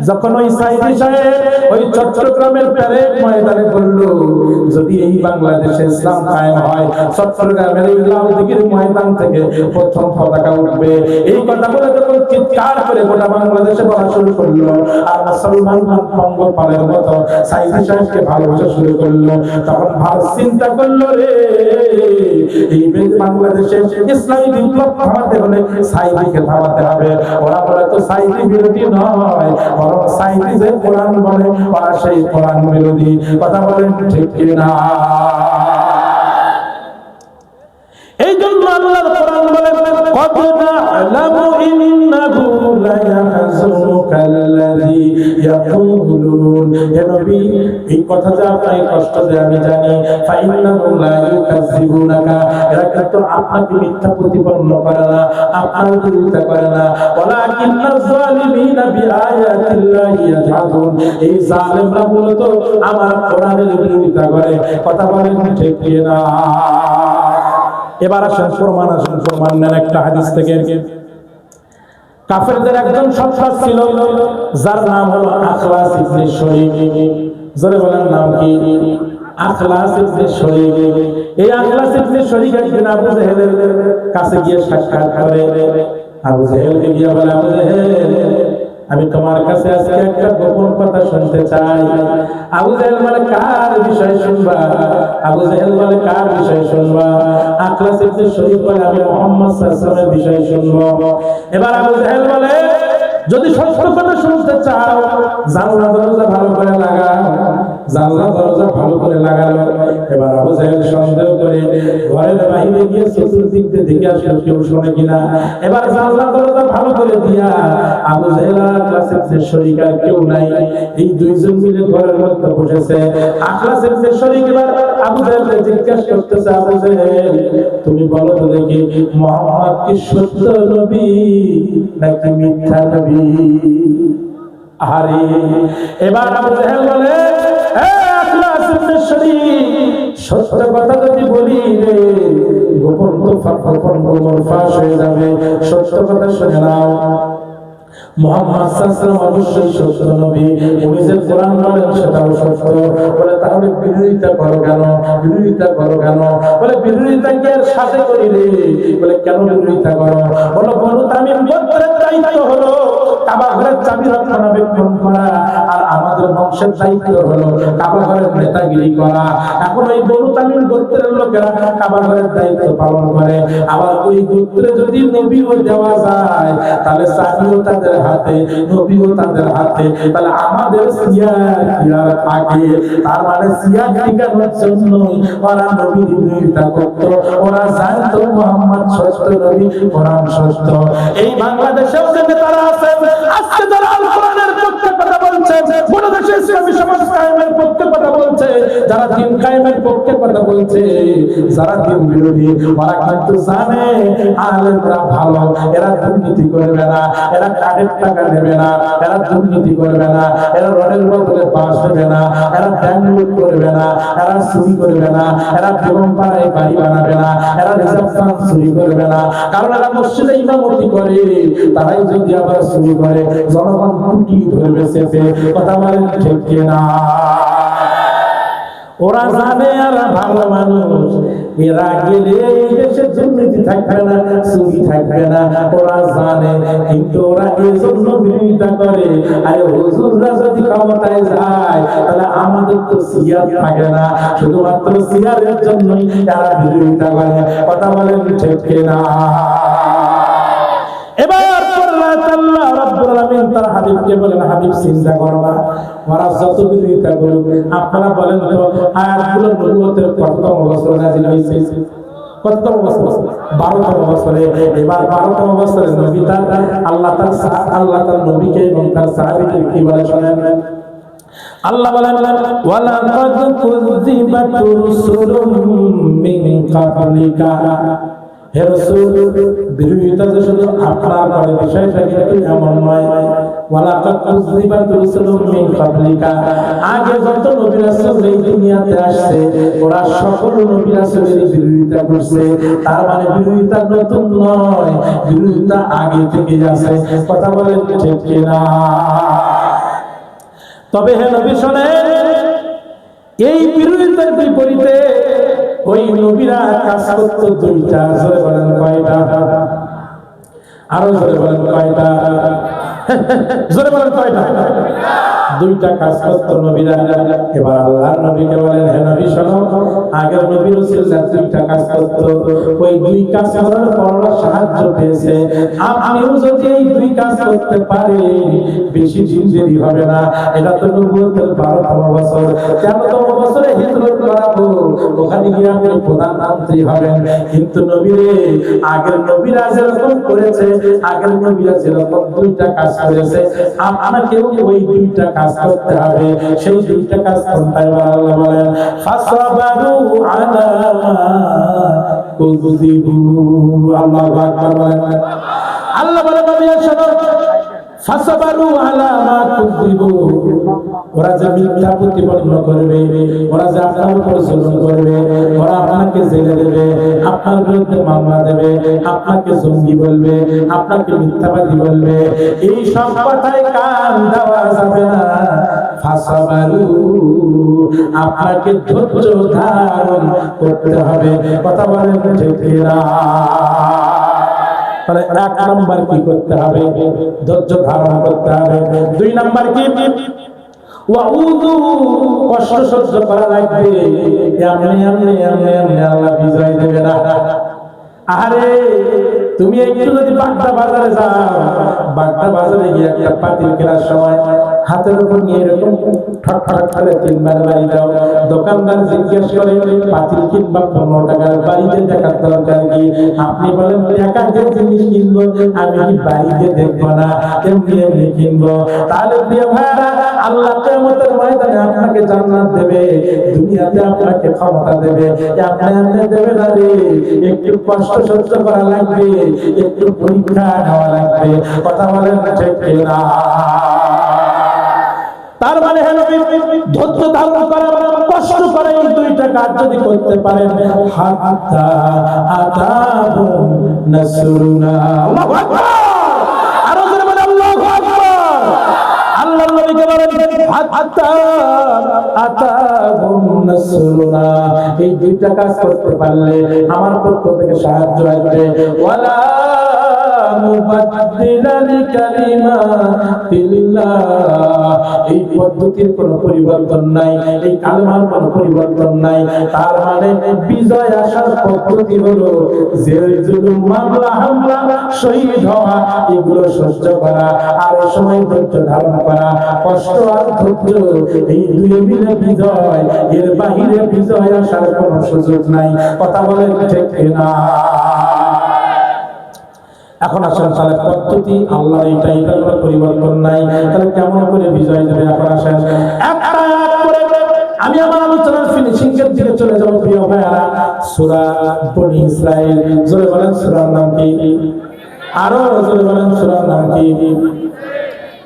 যখন ওই সাইদি সাহেব ওই চট্টগ্রামের প্যারেড ময়দানে বলল, যদি এই বাংলাদেশে ইসলাম কায়েম হয়, চট্টগ্রামের এই লালদিঘির ময়দান থেকে প্রথম পতাকা উঠবে, এই কথা বলে যখন চিৎকার করে গোটা বাংলাদেশে বলা শুরু করলো, আর মুসলমান পঙ্গপালের মতো সাইদি সাহেবকে ভালোবাসা শুরু করলো, তখন ভারত চিন্তা করলো, রে এই বাংলাদেশে ইসলামী বিপ্লব থামাতে হলে সাইদিকে থামাতে হবে। ওরা বলে তো সাইদি বিরোধী নয়, বরং সাইদি যে কোরআন বলে ওরা সেই কোরআন বিরোধী। কথা বলেন ঠিক কিনা? এই জন্য আল্লাহর কোরআন বলে, কদ না'লামু ইন্নাহু লা ইয়াহযুনুকাল্লাযী ইয়াকুলুন। হে নবী, এই কথা যা আপনাকে কষ্ট দেয় আমি জানি। ফাইন্নাহুম লা ইউকাযযিবুনাকা, এরা কিন্তু আপনাকে মিথ্যা প্রতিপন্ন করে না, আপনার বিরোধিতা করে না। ওয়ালাকিন্নাজ যালিমিনা বিআয়াতিল্লাহি ইয়াজহাদুন, এই জালেমরা মূলত আমার কোরআনের বিরোধিতা করে। কথা বলেন ঠিক কিনা? এবার আসেন প্রমাণ, আসেন প্রমাণ নেন একটা হাদিস থেকে। কাফেরদের একজন সর্দার ছিল, যার নাম হলো আখলাস ইবনে শরীক। জোরে বলেন নাম কি? আখলাস ইবনে শরীক। এই আখলাস ইবনে শরীক একদিন আবু জেহেলের কাছে গিয়ে সাক্ষাৎ করে। আবু জেহেলকে গিয়ে বলে, আবু জেহেল, আমি তোমার কাছে আজকে একটা গোপন কথা শুনতে চাই। আবু জেহেল বলে, কার বিষয় শুনবা? আবু জেহেল বলে, কার বিষয় শুনবা? আখলাস ইবনে শরীক বলে, আমি মুহাম্মদ সাল্লাল্লাহু আলাইহি ওয়াসাল্লামের বিষয় শুনবো। এবার আবু জেহেল বলে, যদি সত্য কথা শুনতে চাও জানলা দরজা ভালো করে লাগাও। জানলা দরজা ভালো করে লাগালো। এবার আবু জেহেল সন্দেহ করে ঘরের বাইরে গিয়ে চতুর্দিক দিয়ে দেখে আসলো কেউ শোনে কিনা। এবার জানলা দরজা ভালো করে দিয়া আবু জেহেল আখলাস ইবনে শরীক আর কেউ নাই, এই দুইজন মিলে ঘরের মধ্যে বসেছে। আখলাস ইবনে শরীক এবার আবু জেহেলকে জিজ্ঞাসা করতেছে, আবু জেহেল, তুমি বলো তো দেখি, মুহাম্মদ কি সত্য নবী নাকি মিথ্যা নবী? আরে এবার আবু জেহেল বলে, আখলাস ইবনে শরীক, সত্য কথা যদি বলি রে, গোপন তো গোপন ফাঁস হয়ে যাবে। সত্য কথা শুনে নাও, মুহাম্মদ সাল্লাল্লাহু আলাইহি ওয়াসাল্লাম অবশ্যই সত্য নবী, উনি যে কোরআন বলেন সেটাও সত্য। বলে, তাহলে বিরোধিতা করো কেন? বিরোধিতা করো কেন? বলে, বিরোধিতা কি আর সাথে করি রে? বলে, কেন বিরোধিতা করো? বলো, বনু তামিম গোত্রের দায়িত্ব হলো কাবা ঘরের চাবি রক্ষণাবেক্ষণ করা, আর আমাদের বংশের দায়িত্ব হলো কাবা ঘরের নেতাগিরি করা। এখন ওই বনু তামিম গোত্রের লোকেরা কাবা ঘরের দায়িত্ব পালন করে। আবার ওই গোত্রে যদি নবীও দেওয়া যায়, তাহলে চাবিও তাদের হাতে, নবীও তাদের হাতে, তাহলে আমাদের সিয়ার থাকে। তার মানে সিয়ার টিকানোর জন্য ওরা নবীর বিরোধিতা করত। ওরা জানতো মুহাম্মদ সত্য নবী, কোরআন সত্য। এই বাংলাদেশেও যে নেতারা আছে আজকে যারা আল কোরআনের পক্ষে কথা বলছে, বড় দেশে ইসলামী সমাজ কায়েমের পক্ষে কথা বলছে, যারা দিন কায়েমের পক্ষে কথা বলছে, যারা দিন বিরোধী, ওরা কিন্তু জানে আলেমরা ভালো, এরা দুর্নীতি করবে না, এরা কাঠের টাকা নেবে না, এরা দুর্নীতি করবে না, এরা রডের বদলে বাঁশ দেবে না, এরা ব্যাংক লুট করবে না, এরা চুরি করবে না, এরা বেগম পাড়ায় বাড়ি বানাবে না, এরা রিজার্ভ ফান্ড চুরি করবে না। কারণ এরা মসজিদে ইমামতি করে, তারাই যদি আবার চুরি করে জনগণ টুটি ধরবে চেপে। কথা বলেন ঠিক কিনা? ওরা জানে এরা ভালো মানুষ, এরা গেলে এই দেশে দুর্নীতি থাকবে না, চুরি থাকবে না, ওরা জানে। কিন্তু ওরা এই জন্য বিরোধিতা করে, আরে হুজুররা যদি ক্ষমতায় যায় তাহলে আমাদের তো সিয়ার থাকে না, শুধুমাত্র সিয়ারের জন্যই তারা বিরোধিতা করে। কথা বলেন ঠিক কিনা? এবার আল্লাহ রাব্বুল আলামিন তার হাবিবকে বলেন, হাবিব চিন্তা করো না, ওরা যত বিরোধিতা করুক, আপনারা বলেন তো আয়াতগুলো নবুয়তের কততম বছরে নাযিল হয়েছে? কততম বছর? 12তম বছরে। এবার 12তম বছরে নবী তার আল্লাহ তার নবীকে এবং তার সাহাবীকে কি বলে শুনেন। আল্লাহ বলেন, ওয়ালাকাদ কুযযিবাত রুসুলুম মিন কাবলিকা। হে রাসূল, বিরোধিতা যে শুধু আপনার করে বিষয়টা কিন্তু এমন নয়। ওয়ালাকাদ কুযযিবাত রুসুলুম মিন কাবলিকা, আগে যত নবী রাসূল এই দুনিয়াতে আসছে ওরা সকল নবী রাসূলের বিরোধিতা করছে। তার মানে বিরোধিতা নতুন নয়, বিরোধিতা আগে থেকে আছে। কথা বলেন ঠিক কিনা? তবে হে নবী শুনেন, এই বিরোধিতার বিপরীতে ওই নবীরা কাজ করতো দুইটা। জোরে বলেন কয়টা? আরো জোরে বলেন কয়টা? জোরে বলেন কয়টা? দুইটা কাজ করতো নবীরা। এবার আল্লাহর নবীকে বলেন, হে নবী শোনো, আগের নবী রাসূলরা দুইটা কাজ করতো, ওই দুই কাজ করার পর সাহায্য পেয়েছে। আপনিও যদি এই দুই কাজ করতে পারেন, বেশি দিন দেরি হবে না। এটা তো নবুয়তের 12তম বছর। 13তম বছরে হিজরত করাবো, ওখানে গিয়ে আপনি প্রধানমন্ত্রী হবেন। কিন্তু নবীরে, আগের নবীরা যেরকম করেছে, আগের নবীরা যেরকম দুইটা কাজ করেছে, আপনাকেও ওই দুইটা কাজ করতে হবে। সেই দুইটা কাজ কোনটা? আল্লাহ বলেন, ফাসবারু আলা মা কুযিবু। আল্লাহু আকবার বলেন। আল্লাহ বলেন, নবী শোনো, ফাসবারু আলা মা কুযিবু। ওরা যে মিথ্যা প্রতিপন্ন করবে, ওরা যে আপনার উপর জুলুম করবে, ওরা আপনাকে জেলে দেবে, আপনার বিরুদ্ধে মামলা দেবে, আপনাকে জঙ্গি বলবে, আপনাকে মিথ্যাবাদী বলবে, এই সব কথায় কান দেওয়া যাবে না। ফাসবারু, আপনাকে ধৈর্য ধারণ করতে হবে। কথা বলেন ঠিক কিনা? তাহলে 1 নাম্বার কি করতে হবে? ধৈর্য ধারণ করতে হবে। 2 নাম্বার কি? ওয়াউযু, কষ্ট সহ্য করা লাগবে। এমনি আল্লাহ বিজয় দেবে না। আরে তুমি একটু যদি বাগদা বাজারে যাও, বাগদা বাজারে গিয়ে একটা পাতিল কেনার সময় হাতের উপর নিয়ে এরকম ঠক ঠক করে 3 বার বাড়ি দাও। দোকানদার জিজ্ঞেস করে, পাতিল কিনবা 15 টাকার, বাড়িতে দেখার দরকার কি? আপনি বলেন, টাকা দিয়ে জিনিস কিনবো, আমি কি বাড়িতে দেখবো না, এমনি কিনবো। তাহলে প্রিয় ভাইরা, আল্লাহ কিয়ামতের ময়দানে আপনাকে জান্নাত দেবে, দুনিয়াতে আপনাকে ক্ষমতা দেবে। আপনি দেবে না রে, একটু কষ্ট সহ্য করা লাগবে, একটু পরীক্ষা নেওয়া লাগবে। কথা বলেন ঠিক কিনা? তার মানে হলো ধৈর্য ধারণ করা, কষ্ট করে এই দুইটা কাজ যদি করতে পারেন, হাত্তা আতাবুন নাসরুনা। আল্লাহু আকবার! আরো জোরে বলেন আল্লাহু আকবার! আল্লাহর নবীকে বলেন, হাত্তা আতাবুন নাসরুনা। এই দুইটা কাজ করতে পারলে আমার পক্ষ থেকে সাহায্য আসবে। ওয়ালা মুবাদদিলা লিকালিমাতিল্লাহ। এই পদ্ধতির কোনো পরিবর্তন নাই, এই কালেমার কোনো পরিবর্তন নাই। তার মানে বিজয় আসার পদ্ধতি হলো জেল জুলুম মামলা হামলা শহীদ হওয়া এগুলো সহ্য করা, আর এই সময় ধৈর্য ধারণ করা, কষ্ট আর ধৈর্য এই দুই মিলে বিজয়, এর বাহিরে বিজয় আসার কোনো সুযোগ নাই। কথা বলেন ঠিক না? এখন আসেন তাহলে পদ্ধতি আল্লাহ এটার কোনো পরিবর্তন নাই, তাহলে কেমন করে বিজয় দেবে? এখন আসেন একটা আয়াত করে আমি আমার আলোচনার ফিনিশিং এর দিকে চলে যাব। প্রিয় ভাইরা, সূরা বনী ইসরাইল, জোরে বলেন সূরার নাম কি? আরো জোরে বলেন সূরার নাম কি?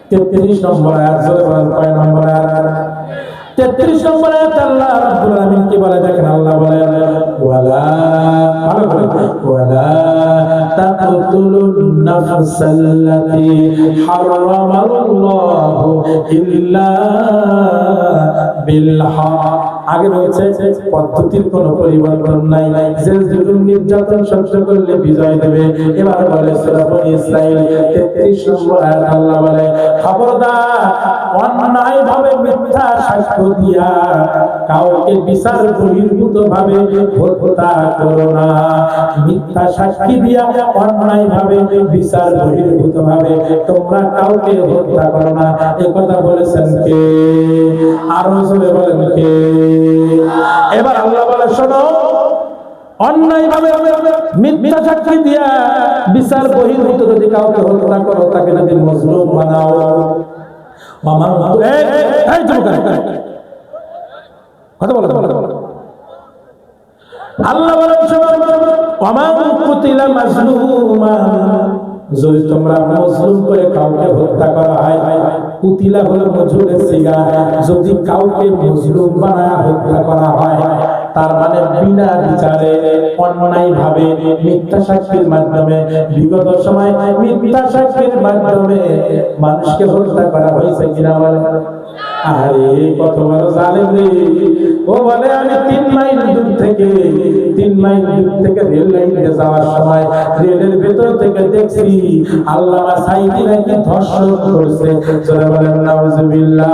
33 নম্বর আয়াত। জোরে বলেন কয় নম্বর আয়াত? 33 নম্বর আয়াত। আল্লাহ রাব্বুল আলামিন কি বলে দেখেন, আল্লাহ বলেন ওয়ালা তাকতুলুন নাফসাল্লাতী হারামাল্লাহু ইল্লা বিল হক। আগে রয়েছে পদ্ধতির কোনো পরিবর্তন নাই, জেল জুলুম নির্যাতন সহ্য করলে বিজয় দেবে। এবার বলে সূরা বনী ইসরাইল 33 নম্বর আয়াত, আল্লাহ বলে খবরদার অন্যায়ভাবে মিথ্যা সাক্ষ্য দিয়া কাউকে বিচার বহির্ভূত ভাবে হত্যা করো না। মিথ্যা সাক্ষী দিয়া অন্যায়ভাবে বিচার বহির্ভূত ভাবে তোমরা কাউকে হত্যা করো না। এই কথা বলেছেন কে? আরো জোরে বলেন কে? এবার আল্লাহ বলে শোনো, অন্যায়ভাবে মিথ্যা সাক্ষী দিয়া বিচার বহির্ভূত যদি কাউকে হত্যা করো, তাকে যদি মজলুম বানাও, আল্লাহ বলেন যদি তোমরা মজলুম করে কাউকে হত্যা করা হয়, কুতিলা হলো মজলুমের সিগা, যদি কাউকে মজলুম বানায় হত্যা করা হয়, তার মানে বিনা বিচারে অন্যায় ভাবে মিথ্যা সাক্ষীর মাধ্যমে, বিগত সময় মিথ্যা সাক্ষীর মাধ্যমে মানুষকে হত্যা করা হয়েছে কিনা বলে? আরে কত বড় জালেম রে! ও বলে আমি 3 মাইল দূর থেকে রেল লাইনে যাওয়ার সময় রেলের ভেতর থেকে দেখছি আল্লামা সাইদি নাকি ধর্ষণ করছে। জোরে বলেন নাউজুবিল্লাহ।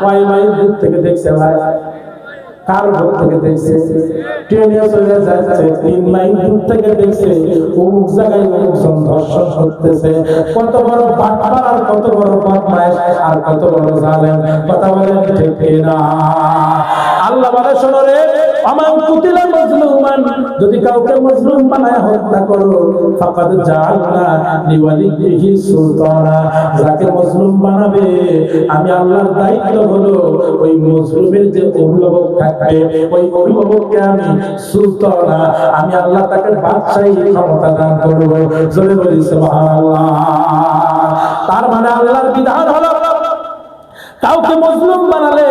কয় মাইল দূর থেকে দেখছে ভাই? কার ঘর থেকে দেখছে? ট্রেনে চলে যাচ্ছে, 3 মাইল দূর থেকে দেখছে অমুক জায়গায় অমুকজন ধর্ষণ করতেছে। কত বড় বাটপার, আর কত বড় বদমাইশ, আর কত বড় জালেম! কথা বলেন ঠিক না? আল্লাহ বলে শোনো রে, আমার কুতিলা মজলুমান, যদি কাউকে মজলুম বানায় হত্যা করো, ফাকাদ জাআলনা লিওয়ালিহি সুলতানা, যাকে মজলুম বানাবে আমি আল্লাহর দায়িত্ব হলো ওই মজলুমের যে অভিভাবক থাকবে, ওই অভিভাবককে আমি সুলতানা, আমি আল্লাহ তাকে বাদশাহী ক্ষমতা দান করব। জোরে বলি সুবহানাল্লাহ। তার মানে আল্লাহর বিধান হলো কাউকে মজলুম বানালে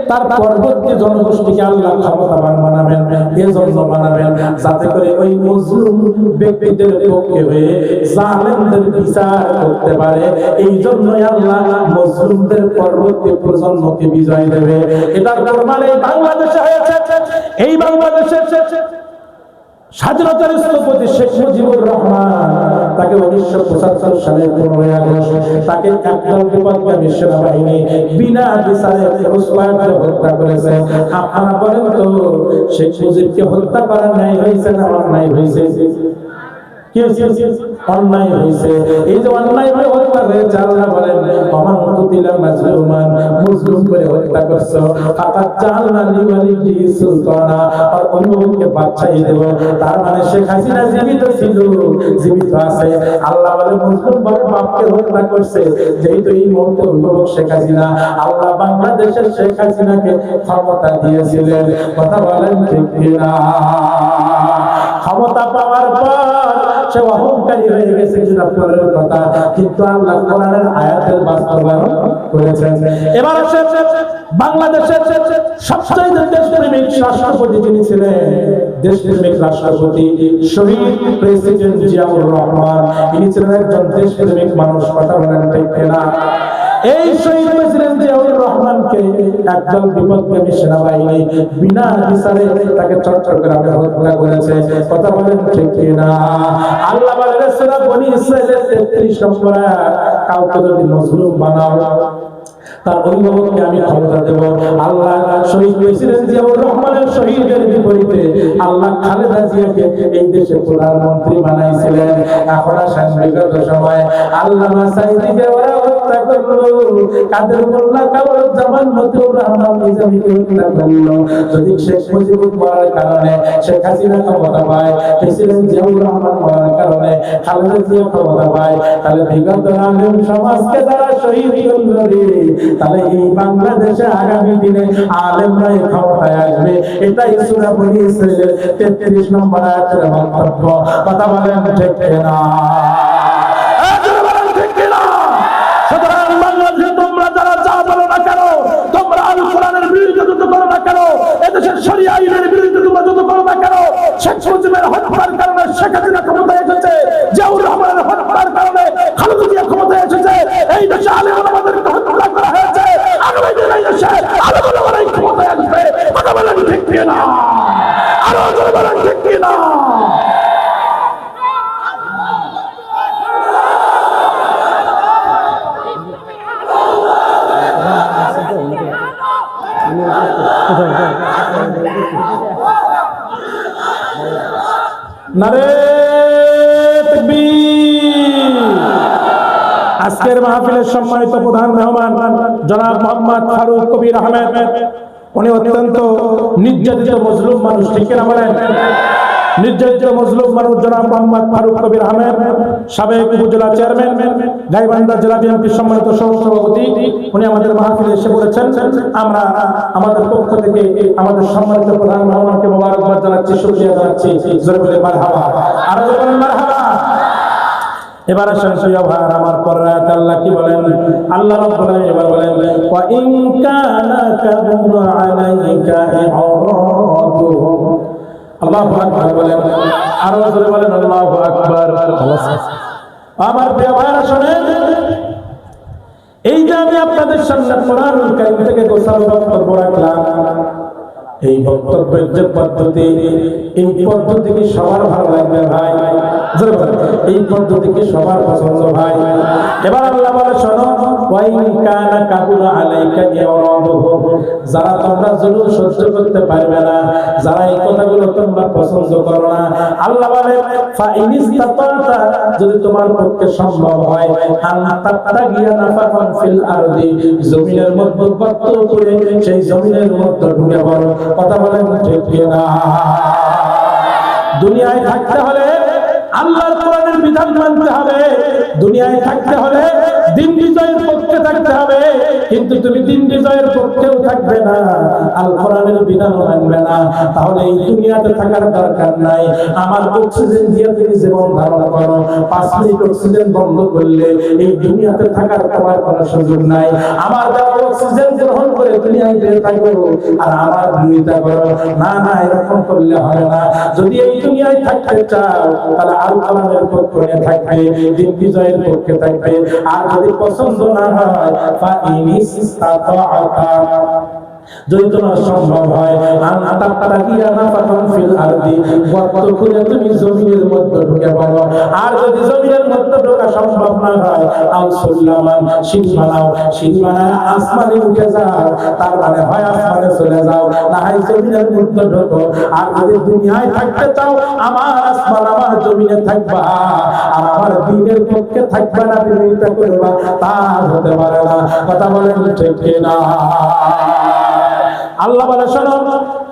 তার পরবর্তী জনগোষ্ঠীকে আল্লাহ ক্ষমতাবান বানাবেন। এজন্য বানাবেন যাতে করে ওই মজলুম ব্যক্তিদের পক্ষে হয়ে জালেমদের বিচার করতে পারে। এই জন্যই আল্লাহ মজলুমদের পরবর্তী প্রজন্মকে বিজয় দেবে। এটার প্রমাণ এই বাংলাদেশে হয়েছে। এই বাংলাদেশের স্বাধীনতার স্থপতি শেখ মুজিবুর রহমান, তাকে 1975 সালের 15 আগস্ট তাকে একদল বিপদগামী সেনাবাহিনী বিনা বিচারে হত্যা করেছে। আপনারা বলেন তো, শেখ মুজিবকে হত্যা করা ন্যায় হয়েছে না অন্যায় হয়েছে? কি হয়েছে? অন্যায় হয়েছে। এই যে অন্যায় ভাবে হত্যা হয়েছে, আল্লাহ বলেন ওমান কুতিলা মাজলুমান, মজলুম করে হত্যা করছো, ফাকাদ জাআলনা লিওয়ালিহি সুলতানা, আর অভিভাবককে বাদশাহী দেব। তার মানে শেখ হাসিনা জীবিত ছিল, জীবিত আছে। আল্লাহ বলে মজলুম ভাবে বাপকে হত্যা করছে, যেহেতু এই মুহূর্তে অভিভাবক শেখ হাসিনা, আল্লাহ বাংলাদেশের শেখ হাসিনাকে ক্ষমতা দিয়েছিলেন। কথা বলেন ঠিক কিনা? ক্ষমতা পাওয়ার পর সে অহংকারী হয়ে গেছে কিনা পরের কথা, কিন্তু আল্লাহ কোরআনের আয়াতের বাস্তবায়ন করেছেন। এবার আসে বাংলাদেশের সবচেয়ে দেশপ্রেমিক রাষ্ট্রপতি যিনি ছিলেন, দেশপ্রেমিক রাষ্ট্রপতি শহীদ প্রেসিডেন্ট জিয়াউর রহমান, তিনি ছিলেন একজন দেশপ্রেমিক মানুষ। কথা বলেন ঠিক কিনা? এই শহীদ প্রেসিডেন্ট জিয়াউর রহমানকে একদল বিপদগামী সেনাবাহিনী বিনা বিচারে তাকে চট্টগ্রামে হত্যা করেছে। কথা বলেন ঠিক কিনা? আল্লাহ বলেন সূরা বনী ইসরাঈলের 33 নম্বর আয়াত, কাউকে যদি মজলুম বানাও তার অভিভাবককে আমি ক্ষমতা দেব। আল্লাহ শহীদ প্রেসিডেন্ট জিয়াউর রহমানের শহীদের বিপরীতে আল্লাহ খালেদা জিয়াকে এই দেশের প্রধানমন্ত্রী বানাইছিলেন। এখন আসেন বিগত সময় আল্লামা সাঈদীকে ওরা হত্যা করলো, কাদের মোল্লা কামরুজ্জামান মতিউর রহমান নিজামীকে হত্যা করলো। যদি শেখ মুজিবুর মরার কারণে শেখ হাসিনা ক্ষমতা পায়, প্রেসিডেন্ট জিয়াউর রহমান মরার কারণে খালেদা জিয়া ক্ষমতা পায়, তাহলে বিগত আলেম সমাজকে যারা শহীদ করলো, তাহলে এই বাংলাদেশে আগামী দিনে আলেমরাই ক্ষমতায় আসবে। এটাই সূরা বনী ইসরাঈলের 33 নম্বর আয়াতের বক্তব্য। কথা বলেন ঠিক কিনা? সুতরাং বাংলাদেশে তোমরা যারা যা বলো না কেন, তোমরা আল কোরআনের বিরুদ্ধে যুদ্ধ করো না কেন, এদেশের শরিয়া আইনের বিরুদ্ধে তোমরা যুদ্ধ করো না কেন, শেখ মুজিবের হত্যার কারণে শেখ হাসিনা ক্ষমতায় এসেছে, জিয়াউর রহমানের হত্যার কারণে খালেদা জিয়া ক্ষমতায় এসেছে, এই দেশে আলেম ওলামাদেরকে হত্যা করা হয়েছে, আগামী দিনে এই দেশে আলেম ওলামারাই ক্ষমতায় আসবে। কথা বলেন ঠিক কিনা? আরো জোরে বলেন ঠিক কিনা? নারে তাকবীর। আজকের মাহফিলের সম্মানিত প্রধান মেহমান জনাব মোহাম্মদ ফারুক কবির আহমেদ, উনি অত্যন্ত নির্যাতিত মজলুম মানুষ, ঠিক না বলেন? নির্যাতিত মজলুম মানুষ জনাব মোহাম্মদ ফারুক কবির আহমেদ, সাবেক উপজেলা চেয়ারম্যান, গাইবান্ধা জেলা বিএনপির সম্মানিত সভাপতি, উনি আমাদের মাহফিলে এসে পড়েছেন। আমরা আমাদের পক্ষ থেকে আমাদের সম্মানিত প্রধান মেহমানকে মোবারকবাদ জানাচ্ছি, শুকরিয়া জানাচ্ছি। জোরে বলে মারহাবা, আর জোরে বলেন মারহাবা। এবারে প্রিয় ভাই আমার পরায়াত আল্লাহ কি বলেন? আল্লাহ রাব্বুল আলামিন এবার বলেন ওয়া ইন কানা কাবুরা আলাইকা ইরাদুহুম। আল্লাহু আকবার বলেন, আরো জোরে বলেন আল্লাহু আকবার। আমার প্রিয় ভাইরা শুনেন, এই যে আমি আপনাদের সামনে কোরআনুল কারীম থেকে গোছানো বক্তব্য রাখলাম, এই বক্তব্যের যে পদ্ধতি, এই পদ্ধতি কি সবার ভালো লাগবে ভাই? এই পদ্ধতি কি সবার পছন্দ ভাই? এবার আল্লাহ বলে শোনো, ওয়াইন কানা কাবুরা আলাইকা ইরাদুহুম, যারা তোমরা জুলুম সহ্য করতে পারবে না, যারা এই কথাগুলো তোমরা পছন্দ করো না, আল্লাহ বলে ফা ইনিস্তাতা, যদি তোমার পক্ষে সম্ভব হয়, আন তাত্তাগিয়া নাফাকান ফিল আরদি, জমিনের মধ্যে গর্ত করে সেই জমিনের মধ্যে ঢুকে পড়ো। কথা বলেন ঠিক কিনা? দুনিয়ায় থাকতে হলে আল্লাহর কোরআনের বিধান মানতে হবে, দুনিয়ায় থাকতে হলে দিন বিজয়ের পক্ষে থাকতে হবে, কিন্তু তুমি দিন বিজয়ের পক্ষেও থাকবে না, আল কোরআনের বিধান মানবে না, তাহলে এই দুনিয়াতে থাকার দরকার নাই। আমার অক্সিজেন দিয়ে তুমি জীবন ধারণ করো, 5 মিনিট অক্সিজেন বন্ধ করলে এই দুনিয়াতে থাকার তোমার কোনো সুযোগ নাই। আমার দেওয়া অক্সিজেন গ্রহণ করে দুনিয়ায় বেঁচে থাকো আর আমার বিরোধিতা করো, না না, এরকম করলে হবে না। যদি এই দুনিয়ায় থাকতে চাও তাহলে আল কোরআনের পক্ষে থাকবে, দিন বিজয়ের পক্ষে থাকবে। আর যদি পছন্দ না হয়, ফা ইনিস্তাতা, যদি তোমার সম্ভব হয়, গর্ত করে তুমি জমিনের মধ্যে ঢুকে পড়ো। আর যদি জমিনের মধ্যে ঢোকা সম্ভব না হয়, সিঁড়ি বানাও, সিঁড়ি বানায় আসমানে উঠে যাও, তার মানে হয় আসমানে চলে যাও, না হয় জমিনের মধ্যে ঢোকো। আর যদি দুনিয়ায় থাকতে চাও, আমার আসমান আমার জমিনে থাকবা, আর আমার দিনের পক্ষে থাকবে না, বিরোধিতা করবা, তা হতে পারে না। কথা বলেন ঠিক না? আল্লাহ বলে শোনো,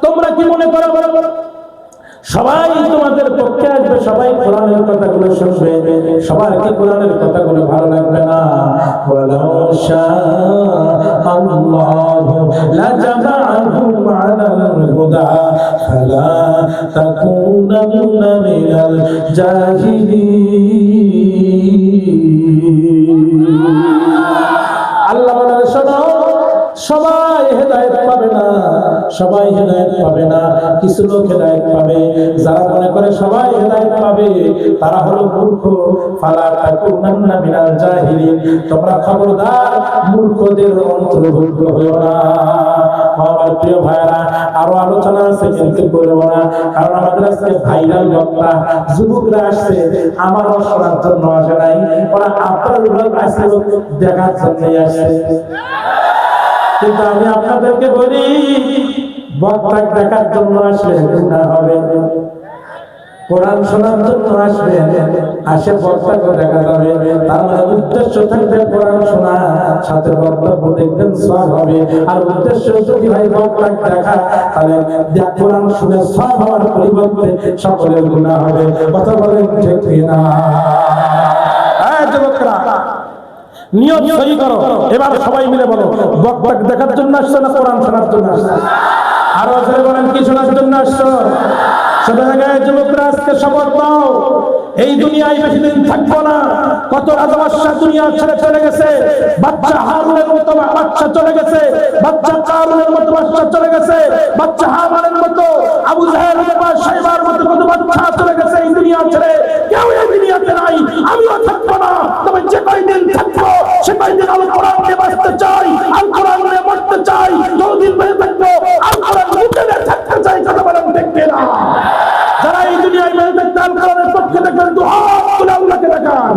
তোমরা কি মনে করো সবাই তোমাদের পক্ষে আসবে, সবাই কোরআনের কথাগুলো শুনবে, সবার কি কোরআনের কথাগুলো ভালো লাগবে না? ওয়ালাউ শাআল্লাহু লাজামাআহুম আলাল হুদা ফালা তাকুনান্না মিনাল জাহিলিন। আল্লাহ বলে শোনো, সবাই হেদায়েত পাবে না, সবাই হেদায়েত পাবে না, কিছু লোক হেদায়েত পাবে। যারা মনে করে সবাই হেদায়েত পাবে তারা হলো মূর্খ। ফালা তাকুনান্না মিনাল জাহিলিন, তোমরা খবরদার মূর্খদের অন্তর্ভুক্ত হয়ো না। আমার প্রিয় ভাইরা, আরো আলোচনা আছে কিন্তু করব না, কারণ আমাদের আজকে ভাইরাল বক্তা যুবকরা আসছে, আমারও শোনার জন্য আসে নাই, ওরা আপনার আসছে দেখার জন্য আসছে। কিন্তু আমি আপনাদেরকে বলি, বক্তা দেখার জন্য আসলে গুনাহ হবে, কোরআন শোনার জন্য আসবেন, আসে বক্তাকে দেখা যাবে, তার মানে উদ্দেশ্য থাকবে কোরআন শোনা, সাথে বক্তব্য দেখবেন সওয়াব হবে। আর উদ্দেশ্য যদি ভাই বক্তা দেখা, তাহলে কোরআন শুনে সওয়াব হওয়ার পরিবর্তে সকলের গুনাহ হবে। কথা বলেন ঠিক কিনা? এই যুবকরা, নিয়ত সহি করো, এবার সবাই মিলে বলো, বক্তা দেখার জন্য আসছো না কোরআন শোনার জন্য আসছো? আরো জোরে বলেন, কি শোনার জন্য আসছো? যুবকরা আজকে শপথ নাও, এই দুনিয়ায় বেশি দিন থাকবো না। কত রাজবাদশা দুনিয়া ছেড়ে চলে গেছে, বাচ্চা হারুনের মতো বাচ্চা চলে গেছে, বাচ্চা কারুনের মতো বাচ্চা চলে গেছে, বাচ্চা হামানের মতো, আবু জাহেল সাইবার মতো কত বাচ্চা চলে গেছে এই দুনিয়া ছেড়ে। কেউ এই দুনিয়াতে নাই, আমিও থাকবো না। তবে যে কয়দিন থাকবো সে কয়দিন আল কোরআন নিয়ে বাঁচতে চাই, আল কোরআন নিয়ে মরতে চাই। যতদিন বেঁচে থাকবো আল কোরআন মুখে নিয়ে থাকতে চাই। কথা বলেন দেখবে না? যারা এই দুনিয়ায় মেরে থাকতে আল কোরআনের পক্ষে দেখবেন তো হাত তুলে আল্লাহকে দেখান।